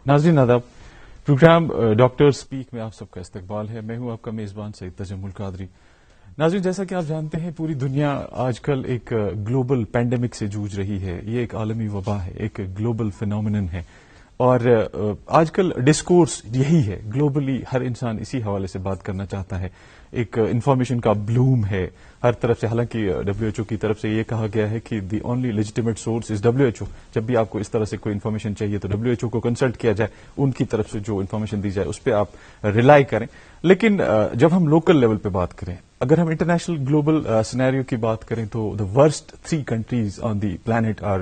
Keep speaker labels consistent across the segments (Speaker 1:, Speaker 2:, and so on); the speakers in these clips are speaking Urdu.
Speaker 1: ناظرین آداب، پروگرام ڈاکٹر اسپیک میں آپ سب کا استقبال ہے. میں ہوں آپ کا میزبان سید تجمل قادری. ناظرین، جیسا کہ آپ جانتے ہیں پوری دنیا آج کل ایک گلوبل پینڈیمک سے جوجھ رہی ہے. یہ ایک عالمی وبا ہے، ایک گلوبل فینومینن ہے، اور آج کل ڈسکورس یہی ہے. گلوبلی ہر انسان اسی حوالے سے بات کرنا چاہتا ہے. ایک انفارمیشن کا بلوم ہے ہر طرف سے. حالانکہ WHO کی طرف سے یہ کہا گیا ہے کہ the only legitimate source is WHO. جب بھی آپ کو اس طرح سے کوئی انفارمیشن چاہیے تو WHO کو کنسلٹ کیا جائے، ان کی طرف سے جو انفارمیشن دی جائے اس پہ آپ ریلائی کریں. لیکن جب ہم لوکل لیول پہ بات کریں، اگر ہم انٹرنیشنل گلوبل سینیریو کی بات کریں تو the worst 3 countries on the planet are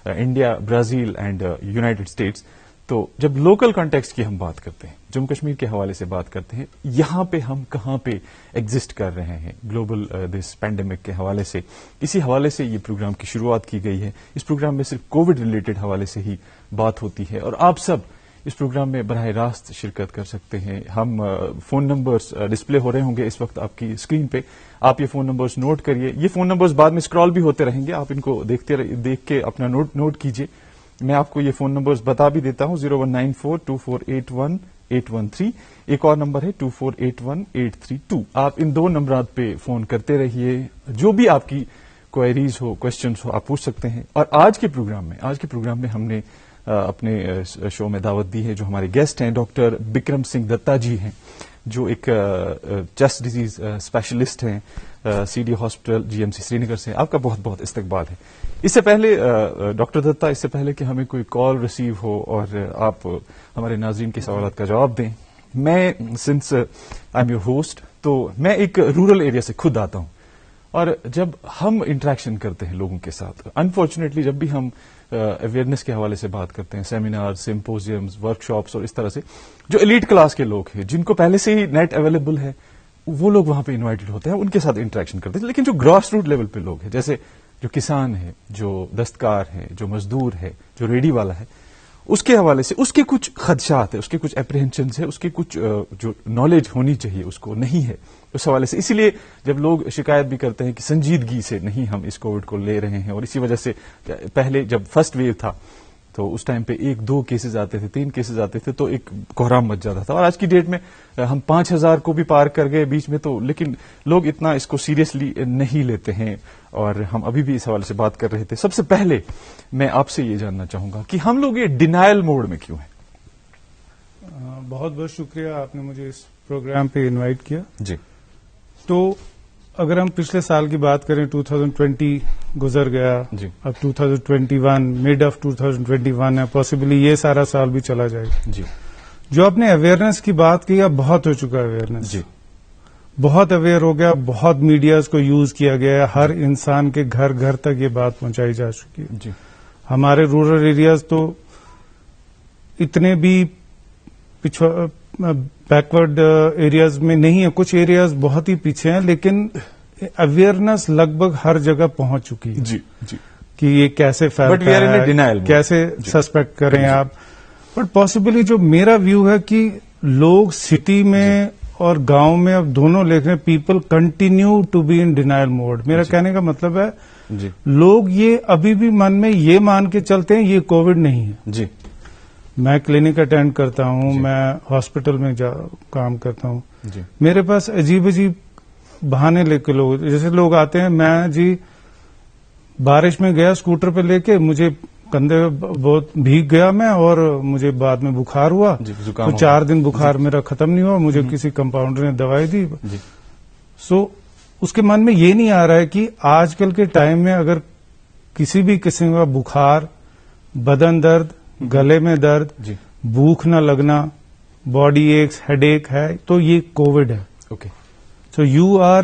Speaker 1: India, Brazil and United States. تو جب لوکل کانٹیکسٹ کی ہم بات کرتے ہیں، جموں کشمیر کے حوالے سے بات کرتے ہیں، یہاں پہ ہم کہاں پہ ایگزسٹ کر رہے ہیں گلوبل دس پینڈیمک کے حوالے سے، اسی حوالے سے یہ پروگرام کی شروعات کی گئی ہے. اس پروگرام میں صرف کووڈ ریلیٹڈ حوالے سے ہی بات ہوتی ہے، اور آپ سب اس پروگرام میں براہ راست شرکت کر سکتے ہیں. ہم فون نمبرز ڈسپلے ہو رہے ہوں گے اس وقت آپ کی اسکرین پہ. آپ یہ فون نمبرز نوٹ کریے. یہ فون نمبرز بعد میں اسکرال بھی ہوتے رہیں گے، آپ ان کو دیکھ کے اپنا نوٹ کیجیے. میں آپ کو یہ فون نمبرز بتا بھی دیتا ہوں. 019424818113. ایک اور نمبر ہے 24818332. آپ ان 2 نمبرات پہ فون کرتے رہیے. جو بھی آپ کی کوئریز ہو، کوشچنز ہو، آپ پوچھ سکتے ہیں. اور آج کے پروگرام میں ہم نے اپنے شو میں دعوت دی ہے. جو ہمارے گیسٹ ہیں ڈاکٹر بکرم سنگھ دتا جی ہیں، جو ایک چیسٹ ڈیزیز اسپیشلسٹ ہیں، CD ہاسپٹل GMC سری نگر سے. آپ کا بہت بہت استقبال ہے. اس سے پہلے ڈاکٹر دتا، اس سے پہلے کہ ہمیں کوئی کال ریسیو ہو اور آپ ہمارے ناظرین کے سوالات کا جواب دیں، میں since I am your host, تو میں ایک رورل ایریا سے خود آتا ہوں. اور جب ہم انٹریکشن کرتے ہیں لوگوں کے ساتھ، انفارچونیٹلی جب بھی ہم اویئرنیس کے حوالے سے بات کرتے ہیں، سیمینار، سمپوزیمز، ورک شاپس اور اس طرح سے، جو ایلیٹ کلاس کے لوگ ہیں جن کو پہلے سے ہی نیٹ اویلیبل ہے، وہ لوگ وہاں پہ انوائٹڈ ہوتے ہیں، ان کے ساتھ انٹریکشن کرتے ہیں. لیکن جو گراس روٹ لیول پہ لوگ ہیں، جیسے جو کسان ہے، جو دستکار ہے، جو مزدور ہے، جو ریڈی والا ہے، اس کے حوالے سے اس کے کچھ خدشات ہیں، اس کے کچھ اپریہنشنز ہیں، اس کے کچھ جو نالج ہونی چاہیے اس کو نہیں ہے اس حوالے سے. اسی لیے جب لوگ شکایت بھی کرتے ہیں کہ سنجیدگی سے نہیں ہم اس کووڈ کو لے رہے ہیں، اور اسی وجہ سے پہلے جب فرسٹ ویو تھا تو اس ٹائم پہ 1-2 کیسز آتے تھے، 3 کیسز آتے تھے، تو ایک کوہرام مچ جاتا تھا. اور آج کی ڈیٹ میں ہم 5000 کو بھی پار کر گئے بیچ میں، تو لیکن لوگ اتنا اس کو سیریسلی نہیں لیتے ہیں، اور ہم ابھی بھی اس حوالے سے بات کر رہے تھے. سب سے پہلے میں آپ سے یہ جاننا چاہوں گا کہ ہم لوگ یہ ڈینائل موڈ میں کیوں ہیں؟
Speaker 2: بہت بہت شکریہ، آپ نے مجھے اس پروگرام پہ انوائٹ کیا.
Speaker 1: جی.
Speaker 2: تو اگر ہم پچھلے سال کی بات کریں، 2020 گزر گیا،
Speaker 1: جی.
Speaker 2: اب 2021 مڈ آف 2021 ہے، پاسبلی یہ سارا سال بھی چلا جائے گا.
Speaker 1: جی.
Speaker 2: جو آپ نے اویئرنیس کی بات کی، اب بہت ہو چکا ہے اویئرنیس.
Speaker 1: جی.
Speaker 2: بہت اویئر ہو گیا، بہت میڈیاز کو یوز کیا گیا ہے، ہر انسان کے گھر گھر تک یہ بات پہنچائی جا چکی ہے.
Speaker 1: جی.
Speaker 2: ہمارے رورل ایریاز تو اتنے بھی بیکورڈ ایریاز میں نہیں ہے، کچھ ایریاز بہت ہی پیچھے ہیں، لیکن اویئرنیس لگ بھگ ہر جگہ پہنچ چکی ہے.
Speaker 1: جی. جی.
Speaker 2: کہ یہ کیسے پھیلتا ہے، کیسے سسپیکٹ کریں آپ. بٹ پاسبلی جو میرا ویو ہے کہ لوگ سٹی میں اور گاؤں میں اب دونوں لکھ رہے ہیں، people continue to be in denial mode. میرا کہنے کا مطلب ہے لوگ یہ ابھی بھی من میں یہ مان کے چلتے ہیں یہ کووڈ نہیں ہے.
Speaker 1: جی.
Speaker 2: میں کلینک اٹینڈ کرتا ہوں، میں ہاسپٹل میں کام کرتا ہوں.
Speaker 1: جی.
Speaker 2: میرے پاس عجیب عجیب بہانے لے کے لوگ، جیسے لوگ آتے ہیں، میں بارش میں گیا اسکوٹر پہ لے کے، مجھے کندھے بہت بھیگ گیا میں، اور مجھے بعد میں بخار ہوا. تو 4 دن بخار میرا ختم نہیں ہوا، مجھے کسی کمپاؤنڈر نے دوائی دی. سو اس کے من میں یہ نہیں آ رہا ہے کہ آج کل کے ٹائم میں اگر کسی بھی قسم کا بخار، بدن درد، گلے میں درد، بھوک نہ لگنا، باڈی ایکس، ہیڈ ایک ہے، تو یہ کووڈ ہے.
Speaker 1: Okay.
Speaker 2: So you are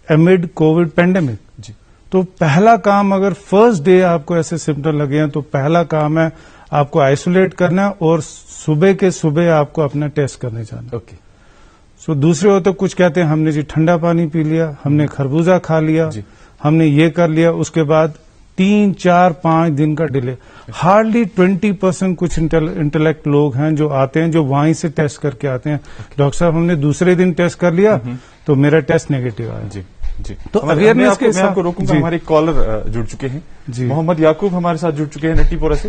Speaker 2: amid Covid pandemic.
Speaker 1: جی. تو
Speaker 2: پہلا کام، اگر فرسٹ ڈے آپ کو ایسے سمٹم لگے ہیں تو پہلا کام ہے آپ کو آئسولیٹ کرنا، اور صبح کے صبح آپ کو اپنا ٹیسٹ کرنے جانا.
Speaker 1: اوکے.
Speaker 2: سو دوسرے ہوتے کچھ کہتے ہیں ہم نے ٹھنڈا پانی پی لیا، ہم نے خربوزہ کھا لیا، ہم نے یہ کر لیا، اس کے بعد 3, 4, 5 دن کا ڈیلے. ہارڈلی 20% کچھ انٹلیکٹ لوگ ہیں جو آتے ہیں، جو وہیں سے ٹیسٹ کر کے آتے ہیں. ڈاکٹر صاحب ہم نے دوسرے دن ٹیسٹ کر لیا تو میرا ٹیسٹ نیگیٹو آیا.
Speaker 1: جی. جی.
Speaker 2: تو اویئرنیس کے
Speaker 1: میں آپ کو روکوں گا. ہمارے کالر جڑ چکے ہیں. محمد یعقوب ہمارے ساتھ جڑ چکے ہیں نٹی پورہ سے.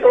Speaker 3: 2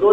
Speaker 3: 2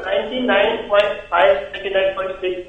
Speaker 3: 99.5 99.6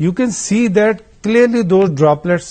Speaker 2: you can see that clearly those droplets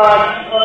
Speaker 3: 8-9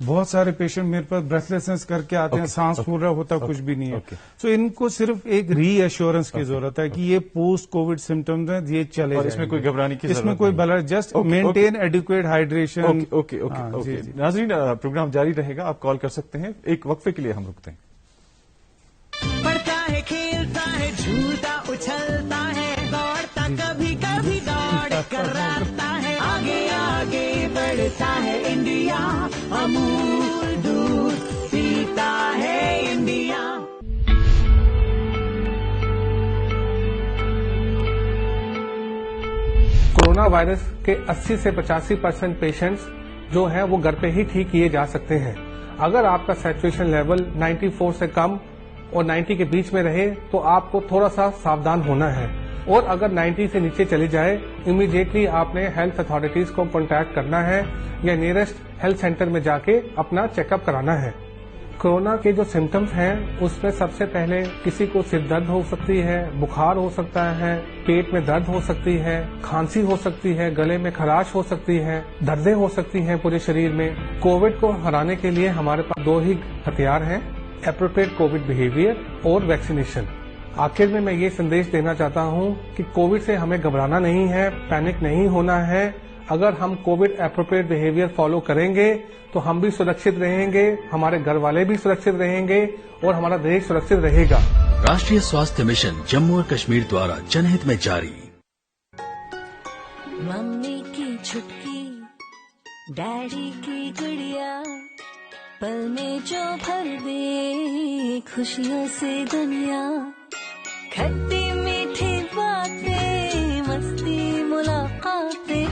Speaker 2: بہت سارے پیشنٹ میرے پاس بریتھلیسنس کر کے آتے ہیں, سانس پھول رہا ہوتا کچھ بھی نہیں ہے. سو ان کو صرف ایک ری ایشورنس کی ضرورت ہے کہ یہ پوسٹ کووڈ سمٹمز ہیں, یہ چلے
Speaker 1: اور اس میں کوئی گھبرانے کی
Speaker 2: اس میں کوئی بلا, just maintain adequate hydration.
Speaker 1: Okay ناظرین, پروگرام جاری رہے گا, آپ کال کر سکتے ہیں. ایک وقفے کے لیے ہم رکتے ہیں.
Speaker 4: پڑھتا ہے, کھیلتا ہے, جھولتا اچھلتا ہے, دوڑتا کبھی کبھی دوڑ کر آتا ہے, آگے آگے بڑھتا ہے انڈیا, امول دودھ پیتا ہے انڈیا.
Speaker 5: کورونا وائرس کے 80 سے 85% پیشنٹس جو ہیں وہ گھر پہ ہی ٹھیک کیے جا سکتے ہیں. اگر آپ کا سیچوریشن لیول 94 سے کم اور 90 کے بیچ میں رہے تو آپ کو تھوڑا سا ساودھان ہونا ہے, اور اگر 90 سے نیچے چلی جائے امیڈیٹلی آپ نے ہیلتھ اتھارٹیز کو کانٹیکٹ کرنا ہے یا نیئرسٹ ہیلتھ سینٹر میں جا کے اپنا چیک اپ کرانا ہے. کورونا کے جو سمٹمز ہیں اس میں سب سے پہلے کسی کو سر درد ہو سکتی ہے, بخار ہو سکتا ہے, پیٹ میں درد ہو سکتی ہے, کھانسی ہو سکتی ہے, گلے میں خراش ہو سکتی ہے, دردیں ہو سکتی ہیں پورے شریر میں. کووڈ کو ہرانے کے لیے ہمارے پاس 2 ہی ہتھیار ہیں, اپروپریٹ کووڈ بیہیویئر اور ویکسینیشن. آخر میں میں یہ سندیش دینا چاہتا ہوں کہ کووڈ سے ہمیں گھبرانا نہیں ہے, پینک نہیں ہونا ہے. اگر ہم کووڈ اپروپریٹ بیہیویئر فالو کریں گے تو ہم بھی سرکشت رہیں گے, ہمارے گھر والے بھی سرکشت رہیں گے اور ہمارا دیش سرکشت رہے گا.
Speaker 6: راشٹریہ سواستھ مشن جموں اور کشمیر دوارا جن ہت میں جاری.
Speaker 7: ممی کی چھٹکی, ڈیڈی کی گڑیا, پل میں جو بھر دے خوشیوں سے دنیا, کھٹی میٹھی باتیں, مستی ملاقاتیں,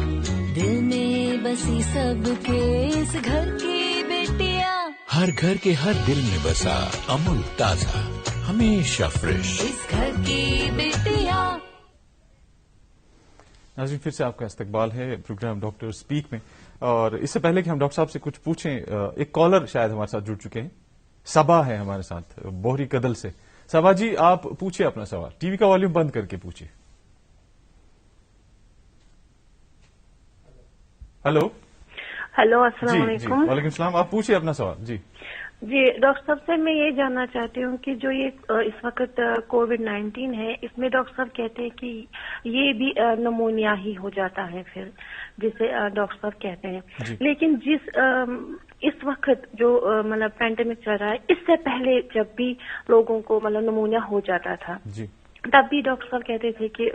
Speaker 7: دل میں بسی سب کے اس گھر کی بیٹیاں,
Speaker 6: ہر گھر کے ہر دل میں بسا امول تازہ, ہمیشہ فریش,
Speaker 7: اس گھر کی بیٹیاں.
Speaker 1: ناظرین پھر سے آپ کا استقبال ہے پروگرام ڈاکٹر اسپیک میں, اور اس سے پہلے کہ ہم ڈاکٹر صاحب سے کچھ پوچھیں, ایک کالر شاید ہمارے ساتھ جڑ چکے ہیں. صبا ہے ہمارے ساتھ بوہری کدل سے. صبا جی آپ پوچھیں اپنا سوال, ٹی وی کا والیوم بند کر کے پوچھیے. ہلو.
Speaker 8: ہلو, السلام علیکم.
Speaker 1: وعلیکم السلام, آپ پوچھیے اپنا سوال. جی
Speaker 8: ڈاکٹر صاحب سے میں یہ جاننا چاہتی ہوں کہ جو یہ اس وقت کووڈ-19 ہے, اس میں ڈاکٹر صاحب کہتے ہیں کہ یہ بھی نمونیا ہی ہو جاتا ہے پھر, جسے ڈاکٹر صاحب کہتے ہیں. لیکن اس وقت جو مطلب پینڈیمک چل رہا ہے, اس سے پہلے جب بھی لوگوں کو مطلب نمونیا ہو جاتا تھا تب بھی ڈاکٹر صاحب کہتے تھے کہ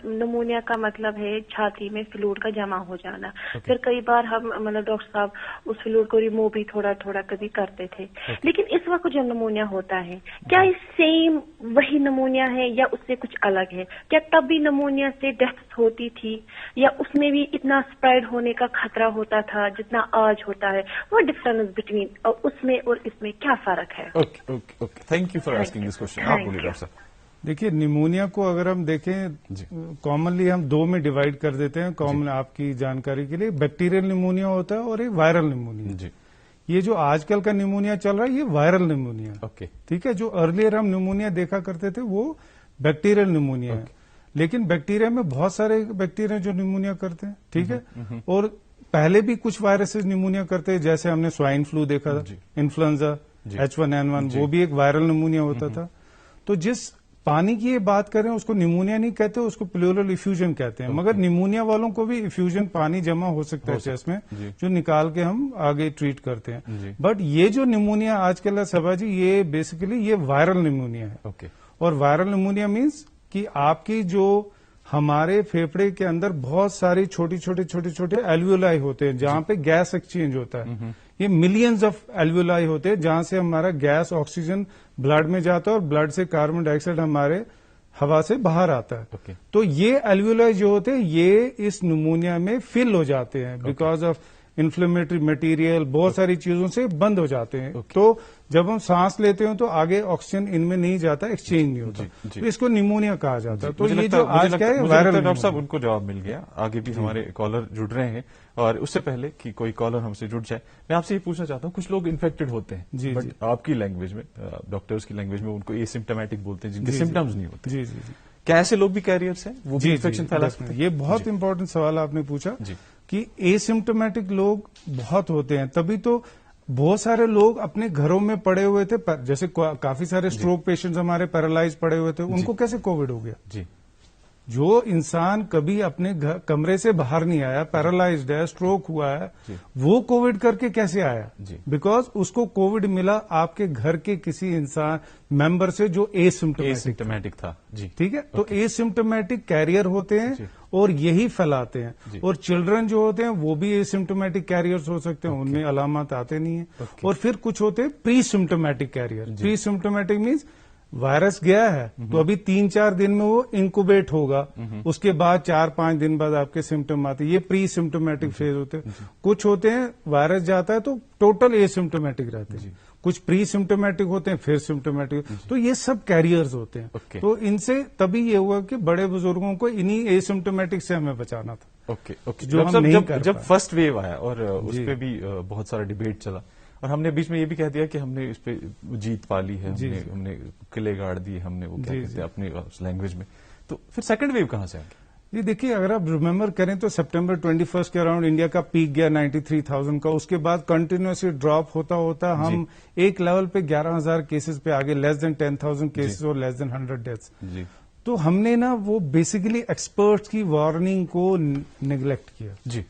Speaker 8: نمونیا کا مطلب ہے چھاتی میں فلوئڈ کا جمع ہو جانا. پھر کئی بار ہم مطلب ڈاکٹر صاحب اس فلوئڈ کو ریموو بھی تھوڑا تھوڑا کبھی کرتے تھے. لیکن اس وقت جو نمونیا ہوتا ہے, کیا یہ سیم وہی نمونیا ہے یا اس سے کچھ الگ ہے؟ کیا تب بھی نمونیا سے ڈیتھ ہوتی تھی یا اس میں بھی اتنا اسپریڈ ہونے کا خطرہ ہوتا تھا جتنا آج ہوتا ہے؟ وہ ڈفرنس بٹوین اس میں اور اس میں کیا فرق ہے؟
Speaker 1: Thank you for asking this question. آپ بولیے ڈاکٹر صاحب.
Speaker 2: دیکھیے, نمونیا کو اگر ہم دیکھیں کامنلی ہم 2 میں ڈیوائڈ کر دیتے ہیں. کامن آپ کی جانکاری کے لیے بیکٹیریل نمونیا ہوتا ہے اور ایک وائرل نمونیا. یہ جو آج کل کا نمونیا چل رہا ہے یہ وائرل نمونیا. ٹھیک ہے, جو ارلیئر ہم نمونیا دیکھا کرتے تھے وہ بیکٹیریل نمونیا ہے. لیکن بیکٹیریا میں بہت سارے بیکٹیریا جو نمونیا کرتے ہیں. ٹھیک ہے, اور پہلے بھی کچھ وائرسز نمونیا کرتے ہیں, جیسے ہم نے سوائن فلو دیکھا تھا, انفلوئنزا H1N1, وہ بھی ایک وائرل نمونیا ہوتا تھا. تو جس پانی کی یہ بات کریں اس کو نمونیا نہیں کہتے, اس کو پلیورل ایفیوژن کہتے ہیں. مگر نمونیا والوں کو بھی ایفیوژن پانی جمع ہو سکتا ہے چیسٹ میں, جو نکال کے ہم آگے ٹریٹ کرتے ہیں. بٹ یہ جو نمونیا آج کل ہے صبا جی, یہ بیسیکلی یہ وائرل نمونیا ہے. اور وائرل نمونیا مینس کہ آپ کی جو ہمارے پھیپڑے کے اندر بہت ساری چھوٹی چھوٹے ایلویولائی ہوتے ہیں جہاں پہ گیس ایکسچینج ہوتا ہے. یہ ملینز آف ایلویولائی ہوتے ہیں جہاں سے ہمارا گیس آکسیجن بلڈ میں جاتا ہے اور بلڈ سے کاربن ڈائی آکسائڈ ہمارے ہوا سے باہر آتا ہے. تو یہ ایلویولائی جو ہوتے ہیں یہ اس نمونیا میں فل ہو جاتے ہیں بیکاز آف انفلیمیٹری مٹیریل, بہت ساری چیزوں سے بند ہو جاتے ہیں. تو جب ہم سانس لیتے ہیں تو آگے آکسیجن ان میں نہیں جاتا, ایکسچینج نہیں ہوتا. تو اس کو نمونیا کہا جاتا ہے. تو یہ جو آج کا ہے وائرل.
Speaker 1: ڈاکٹر صاحب ان کو جواب مل گیا. آگے بھی ہمارے کالر جڑ رہے ہیں, اور اس سے پہلے کہ کوئی کالر ہم سے جڑ جائے میں آپ سے یہ پوچھنا چاہتا ہوں, کچھ لوگ انفیکٹڈ ہوتے ہیں بٹ آپ کی لینگویج میں, ڈاکٹرز کی لینگویج میں ان کو ایسمپٹومیٹک بولتے ہیں, جن کے سمٹمز نہیں ہوتے. کیا ایسے لوگ بھی کیریئرس ہیں, وہ بھی انفیکشن پھیلا سکتے ہیں؟
Speaker 2: یہ بہت امپورٹنٹ سوال آپ نے پوچھا کہ ایسمپٹومیٹک لوگ بہت ہوتے ہیں. تبھی تو بہت سارے لوگ اپنے گھروں میں پڑے ہوئے تھے, جیسے کافی سارے اسٹروک پیشنٹس ہمارے پیرالائز پڑے ہوئے تھے, ان کو کیسے کووڈ ہو گیا؟
Speaker 1: جی,
Speaker 2: جو انسان کبھی اپنے کمرے سے باہر نہیں آیا, پیرالائزڈ ہے, اسٹروک ہوا ہے, وہ کووڈ کر کے کیسے آیا؟ بیکاز اس کو کووڈ ملا آپ کے گھر کے کسی انسان ممبر سے جو اے
Speaker 1: سمپٹومیٹک تھا. جی,
Speaker 2: ٹھیک ہے, تو اے سمپٹومیٹک کیریئر ہوتے ہیں اور یہی پھیلاتے ہیں. اور چلڈرن جو ہوتے ہیں وہ بھی اے سمپٹومیٹک کیریئرز ہو سکتے ہیں, ان میں علامات آتے نہیں ہیں. اور پھر کچھ ہوتے ہیں پری سمپٹومیٹک کیریئر. پری سمپٹومیٹک مینس وائرس گیا ہے تو ابھی 3-4 دن میں وہ انکوبیٹ ہوگا, اس کے بعد 4-5 دن بعد آپ کے سمٹم آتے ہیں. یہ پری سمٹومیٹک فیز ہوتے ہیں. کچھ ہوتے ہیں وائرس جاتا ہے تو ٹوٹل اے سمٹومیٹک رہتے ہیں, کچھ پری سمٹومیٹک ہوتے ہیں, پھر سمٹومیٹک. تو یہ سب کیریئرز ہوتے ہیں. تو ان سے تبھی یہ ہوا کہ بڑے بزرگوں کو انہی اے سمٹومیٹک سے ہمیں بچانا تھا.
Speaker 1: جو ہم نہیں کر جب فرسٹ ویو آیا اور اس پہ بھی بہت سارا ڈیبیٹ چلا, اور ہم نے بیچ میں یہ بھی کہہ دیا کہ ہم نے اس پہ جیت پا لی ہے, ہم نے قلعے گاڑ دیے, ہم نے وہ کیا کہتے ہیں اپنی لینگویج میں. تو پھر سیکنڈ ویو کہاں سے آ گیا؟
Speaker 2: جی دیکھیے, اگر آپ ریمبر کریں تو سپٹمبر 21 کے اراؤنڈ انڈیا کا پیک گیا 93,000 کا. اس کے بعد کنٹینیوسلی ڈراپ ہوتا ہوتا ہم ایک لیول پہ 11,000 کیسز پہ آگے, لیس دین 10,000 کیسز اور لیس دین 100 ڈیتھس. تو ہم نے نا وہ بیسیکلی ایکسپرٹس کی وارننگ کو نیگلیکٹ کیا.
Speaker 1: جی,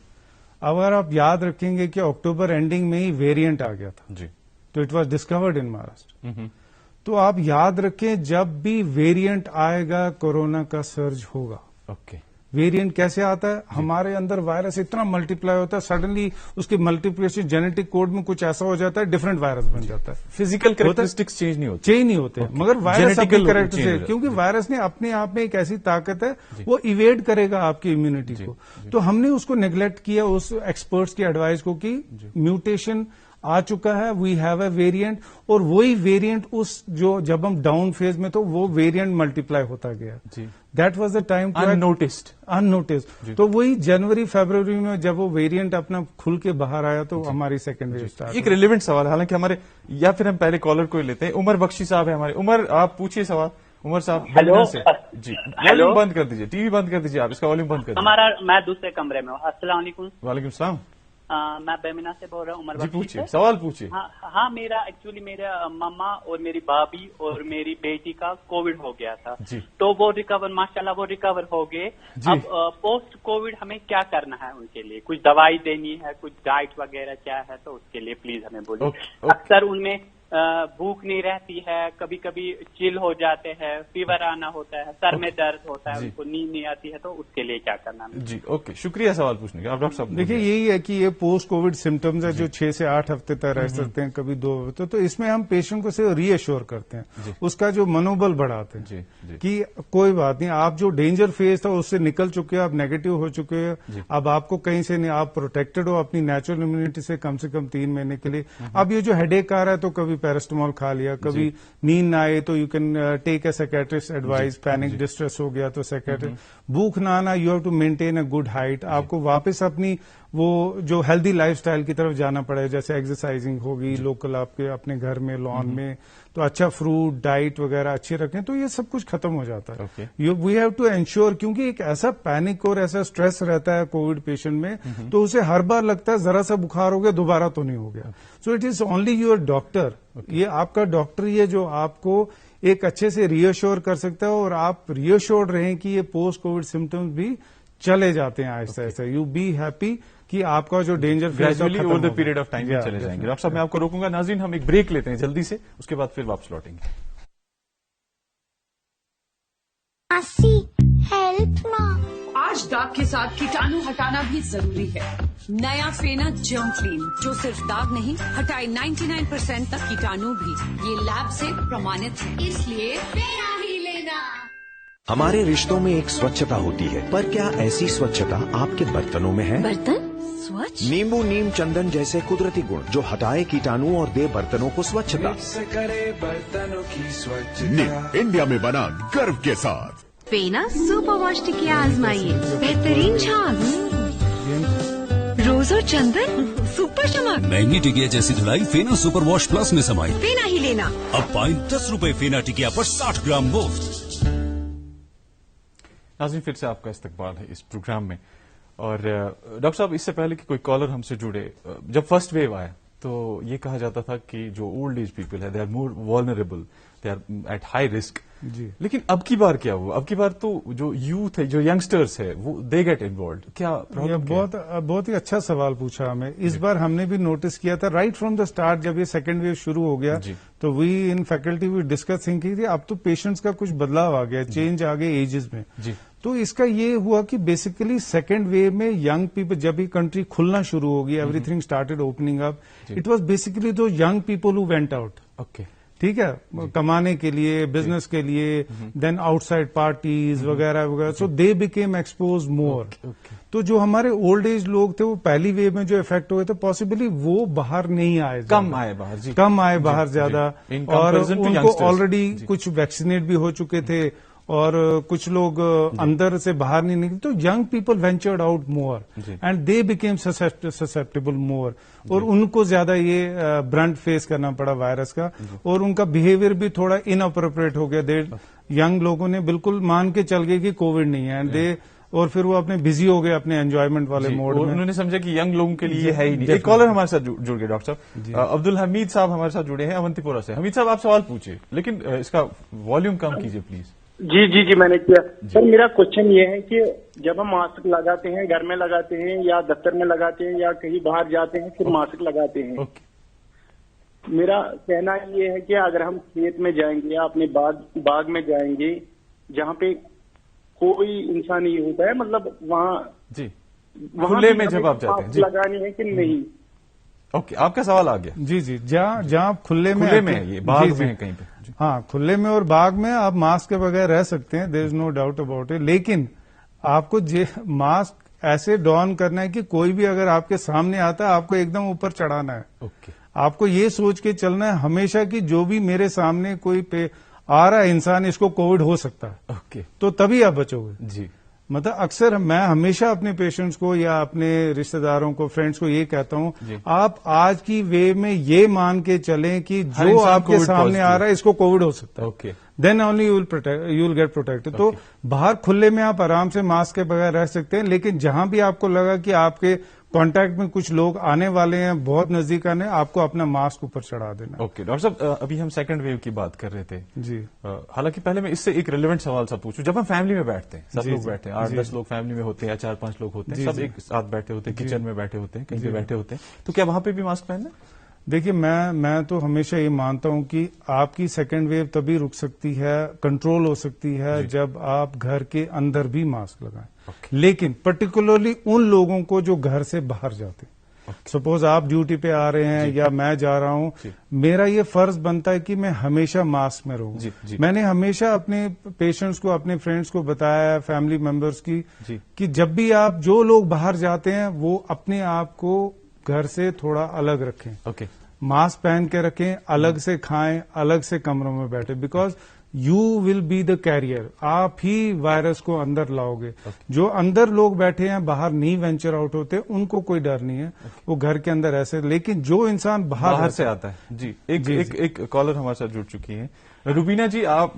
Speaker 2: اگر آپ یاد رکھیں گے کہ اکتوبر اینڈنگ میں ہی ویریئنٹ آ گیا تھا.
Speaker 1: جی,
Speaker 2: تو اٹ واز ڈسکورڈ ان مہاراشٹر. تو آپ یاد رکھیں جب بھی ویریئنٹ آئے گا کورونا کا سرج ہوگا. ویریئنٹ کیسے آتا ہے؟ ہمارے اندر وائرس اتنا ملٹیپلائی ہوتا ہے, سڈنلی اس کی ملٹیپلیکیشن جینیٹک کوڈ میں کچھ ایسا ہو جاتا ہے, ڈفرنٹ وائرس بن جاتا ہے.
Speaker 1: فزیکل کریکٹرسٹکس چینج نہیں ہوتے,
Speaker 2: مگر وائرس اپنے کریکٹرسٹکس, کیونکہ وائرس نے اپنے آپ میں ایک ایسی طاقت ہے وہ ایویڈ کرے گا آپ کی امیونٹی کو. تو ہم نے اس کو نیگلیکٹ کیا, اس ایکسپرٹس کی ایڈوائز کو, کہ میوٹیشن آ چکا ہے, وی ہیو اے ویریئنٹ, اور وہی ویریئنٹ اس جو جب ہم ڈاؤن فیز میں تو وہ ویریئنٹ ملٹیپلائی ہوتا گیا. That was the time unnoticed. تو وہی جنوری فیبروری میں جب وہ ویریئنٹ اپنا کھل کے باہر آیا تو ہماری سیکنڈ ویو اسٹارٹ.
Speaker 1: ایک ریلیونٹ سوال ہے, حالانکہ ہمارے, یا پھر ہم پہلے کالر کو لیتے ہیں. عمر بخشی صاحب ہے ہمارے. عمر, آپ پوچھیے سوال. عمر صاحب
Speaker 9: ہیلو
Speaker 1: سے. جی, والیوم بند کر دیجیے, ٹی وی بند کر دیجیے, آپ اس کا والیوم بند کر دیجیے.
Speaker 9: میں دوسرے کمرے میں ہوں. السلام علیکم.
Speaker 1: وعلیکم السلام.
Speaker 9: میں بیمینا سے بول رہا ہوں, عمر
Speaker 1: جی,
Speaker 9: بخشی.
Speaker 1: پوچھیے, سوال پوچھیے.
Speaker 9: ہاں, میرا ایکچولی میرا ماما اور میری بھابھی اور میری بیٹی کا کووڈ ہو گیا تھا. تو وہ ریکور, ماشاءاللہ وہ ریکور ہو گئے. اب پوسٹ کووڈ ہمیں کیا کرنا ہے ان کے لیے؟ کچھ دوائی دینی ہے, کچھ ڈائٹ وغیرہ کیا ہے, تو اس کے لیے پلیز ہمیں بولیے. اکثر ان میں بھوک نہیں رہتی ہے, کبھی کبھی چل ہو جاتے ہیں, فیور آنا ہوتا ہے, سر میں درد ہوتا ہے, ان کو نیند نہیں آتی ہے, تو اس کے لیے کیا کرنا ہے؟
Speaker 1: جی, اوکے, شکریہ سوال پوچھنے کا. ڈاکٹر صاحب
Speaker 2: دیکھیے, یہی ہے کہ یہ پوسٹ کووڈ سمٹمز ہے جو 6 سے 8 ہفتے تک رہ سکتے ہیں, کبھی 2 ہفتے. تو اس میں ہم پیشنٹ کو صرف ری ایشور کرتے ہیں, اس کا جو منوبل بڑھاتے ہیں کہ کوئی بات نہیں, آپ جو ڈینجر فیز تھا اس سے نکل چکے ہیں, آپ نیگیٹو ہو چکے ہیں, اب آپ کو کہیں سے نہیں, آپ پروٹیکٹڈ ہو اپنی نیچرل امیونٹی سے کم 3 مہینے کے لیے. اب یہ جو ہیڈ ایک آ رہا ہے تو کبھی پیراسٹامول کھا لیا, کبھی نیند نہ آئے تو you can take a psychiatrist advice. Panic distress ہو گیا تو سائکیٹرسٹ. بھوک نہ آنا, you have to maintain a good height. آپ کو واپس اپنی وہ جو ہیلدی لائف سٹائل کی طرف جانا پڑے, جیسے ایکسرسائزنگ ہوگی لوکل آپ کے اپنے گھر میں لان میں, تو اچھا فروٹ ڈائٹ وغیرہ اچھی رکھیں, تو یہ سب کچھ ختم ہو جاتا ہے. وی ہیو ٹو انشور, کیونکہ ایک ایسا پینک اور ایسا اسٹریس رہتا ہے کووڈ پیشنٹ میں, تو اسے ہر بار لگتا ہے ذرا سا بخار ہو گیا دوبارہ تو نہیں ہو گیا. So it is only your doctor, یہ آپ کا ڈاکٹر ہی ہے جو آپ کو ایک اچھے سے ری ایشور کر سکتا ہے, اور آپ ری ایشور رہیں کہ یہ پوسٹ کووڈ سمٹمز بھی چلے جاتے ہیں آہستہ آہستہ. یو بی ہیپی کہ آپ کا جو danger
Speaker 1: gradually over the period of time چلے جائیں گے. ڈاکٹر صاحب میں آپ کو روکوں گا. ناظرین, ہم ایک بریک لیتے ہیں جلدی سے, اس کے بعد پھر واپس لوٹیں گے.
Speaker 10: ہیلپ نا, آج داغ کے ساتھ کیٹانو ہٹانا بھی ضروری ہے. نیا فینا جرم کلین جو صرف داغ نہیں ہٹائے 99% تک کیٹانو بھی. یہ لیب سے پرمانت ہے, اس لیے فینا ہی لینا.
Speaker 11: ہمارے رشتوں میں ایک سوچھتا ہوتی ہے, پر کیا ایسی سوچھتا آپ کے برتنوں میں ہے؟
Speaker 7: برتن سوچھ,
Speaker 11: نیمبو نیم چندن جیسے قدرتی گن جو ہٹائے کیٹانو اور دے برتنوں کو سوچھتا.
Speaker 12: برتنوں کی سوچھتا, انڈیا میں بنا گرو کے ساتھ.
Speaker 7: فینا سپر واش ٹکیا آزمائیے, بہترین جھاگ, روز اور چندن سپر چمک.
Speaker 13: مہنگی ٹکیا جیسی دھلائی فینا سپر واش پلس میں سمائی.
Speaker 7: فینا ہی لینا.
Speaker 13: اب پائیں 10 روپے فینا ٹکیا پر 60 گرام مفت.
Speaker 1: ناظرین, پھر سے آپ کا استقبال ہے اس پروگرام میں. اور ڈاکٹر صاحب, اس سے پہلے کہ کوئی کالر ہم سے جڑے, جب فرسٹ ویو آیا تو یہ کہا جاتا تھا کہ جو اولڈ ایج پیپل ہے they are more vulnerable, they are at high risk.
Speaker 2: جی
Speaker 1: لیکن اب کی بار کیا ہوا؟ اب کی بار تو جو یوتھ ہے, جو ینگسٹرس ہے, وہ دے گیٹ انوالوڈ. کیا
Speaker 2: بہت ہی اچھا سوال پوچھا ہمیں. اس بار ہم نے بھی نوٹس کیا تھا رائٹ فرام دا اسٹارٹ, جب یہ سیکنڈ ویو شروع ہو گیا تو وی ان فیکلٹی وی ڈسکسنگ کی تھی اب تو پیشنٹس کا کچھ بدلاؤ آ گیا, چینج آ گئے ایجز میں. تو اس کا یہ ہوا کہ بیسیکلی سیکنڈ ویو میں ینگ پیپل, جب یہ کنٹری کھلنا شروع ہو گیا, everything started opening up, it was basically the young people who went out. Okay ٹھیک ہے, کمانے کے لیے, بزنس کے لیے, دین آؤٹ سائڈ پارٹیز وغیرہ وغیرہ, سو دے بیکیم ایکسپوز مور. تو جو ہمارے اولڈ ایج لوگ تھے وہ پہلی ویو میں جو افیکٹ ہوئے تھے پاسبلی وہ باہر نہیں آئے,
Speaker 1: کم آئے باہر,
Speaker 2: کم آئے باہر زیادہ, اور ان کو آلریڈی کچھ ویکسینیٹ بھی ہو چکے تھے اور کچھ لوگ اندر سے باہر نہیں نکلے. تو young people ventured out more and they became susceptible more, اور ان کو زیادہ یہ برنٹ فیس کرنا پڑا وائرس کا, اور ان کا بہیویئر بھی تھوڑا ان اپروپریٹ ہو گیا. ینگ لوگوں نے بالکل مان کے چل گئے کہ کووڈ نہیں ہے, اینڈ دے, اور پھر وہ اپنے بزی ہو گئے اپنے انجوائمنٹ والے موڈ میں.
Speaker 1: انہوں نے سمجھا کہ ینگ لوگوں کے لیے ہے ہی نہیں. ایک کالر ہمارے ساتھ جڑ گئے ڈاکٹر صاحب, عبد الحمید صاحب ہمارے ساتھ جڑے ہیں اونتی پورہ سے. حمید صاحب آپ سوال پوچھے, لیکن اس کا والیوم کم کیجیے پلیز.
Speaker 14: جی میں نے کیا. سر میرا کوشچن یہ ہے کہ جب ہم ماسک لگاتے ہیں, گھر میں لگاتے ہیں یا دفتر میں لگاتے ہیں یا کہیں باہر جاتے ہیں پھر ماسک لگاتے ہیں, میرا کہنا یہ ہے کہ اگر ہم کھیت میں جائیں گے یا اپنے باغ میں جائیں گے جہاں پہ کوئی انسان نہیں ہوتا ہے, مطلب وہاں
Speaker 1: کھلے میں جب آپ جاتے ہیں
Speaker 14: لگانی ہے کہ نہیں؟
Speaker 1: اوکے, آپ کا سوال آ گیا.
Speaker 2: جی جہاں آپ کھلے میں
Speaker 1: باغ میں کہیں پہ,
Speaker 2: ہاں کھلے میں اور باغ میں آپ ماسک کے بغیر رہ سکتے ہیں, دیر از نو ڈاؤٹ اباؤٹ اٹ. لیکن آپ کو ماسک ایسے ڈون کرنا ہے کہ کوئی بھی اگر آپ کے سامنے آتا ہے آپ کو ایک دم اوپر چڑھانا ہے. آپ کو یہ سوچ کے چلنا ہے ہمیشہ کہ جو بھی میرے سامنے کوئی آ رہا ہے انسان, اس کو کووڈ ہو سکتا ہے, تو تبھی آپ بچو گے.
Speaker 1: جی
Speaker 2: مطلب اکثر میں ہمیشہ اپنے پیشنٹس کو یا اپنے رشتہ داروں کو, فرینڈس کو یہ کہتا ہوں, آپ آج کی ویو میں یہ مان کے چلیں کہ جو آپ کے سامنے آ رہا ہے اس کو کووڈ ہو سکتا ہے, then only you will get protected. تو باہر کھلے میں آپ آرام سے ماسک کے بغیر رہ سکتے ہیں, لیکن جہاں بھی آپ کو لگا کہ آپ کے کانٹیکٹ میں کچھ لوگ آنے والے ہیں, بہت نزدیک آنے, آپ کو اپنا ماسک اوپر چڑھا دینا.
Speaker 1: اوکے ڈاکٹر صاحب, ابھی ہم سیکنڈ ویو کی بات کر رہے تھے.
Speaker 2: جی
Speaker 1: حالانکہ پہلے میں اس سے ایک ریلیونٹ سوال سا پوچھوں. جب ہم فیملی میں بیٹھتے ہیں, سب لوگ بیٹھتے ہیں, 8-10 لوگ فیملی میں ہوتے ہیں یا 4-5 لوگ ہوتے ہیں, سب ایک ساتھ بیٹھے ہوتے ہیں, کچن میں بیٹھے ہوتے ہیں, کہیں پہ بیٹھے ہوتے ہیں, تو کیا وہاں پہ بھی ماسک پہننا؟
Speaker 2: دیکھیے میں تو ہمیشہ یہ مانتا ہوں کہ آپ کی سیکنڈ ویو تبھی رک سکتی ہے, کنٹرول ہو سکتی ہے جب آپ گھر کے اندر بھی ماسک لگائیں. لیکن پرٹیکولرلی ان لوگوں کو جو گھر سے باہر جاتے ہیں, سپوز آپ ڈیوٹی پہ آ رہے ہیں یا میں جا رہا ہوں, میرا یہ فرض بنتا ہے کہ میں ہمیشہ ماسک میں رہوں. میں نے ہمیشہ اپنے پیشنٹس کو, اپنے فرینڈس کو بتایا, فیملی ممبرس کی, کہ جب بھی آپ جو لوگ باہر جاتے ہیں وہ اپنے آپ کو گھر سے تھوڑا الگ رکھیں, ماسک پہن کے رکھیں, الگ سے کھائیں, الگ سے کمروں میں بیٹھے, because you will be the carrier. آپ ہی وائرس کو اندر لاؤ گے. جو اندر لوگ بیٹھے ہیں باہر نہیں وینچر آؤٹ ہوتے, ان کو کوئی ڈر نہیں ہے, وہ گھر کے اندر ایسے. لیکن جو انسان باہر
Speaker 1: سے آتا ہے. جی ایک کالر ہمارے ساتھ جڑ چکی ہیں, روبینہ جی. آپ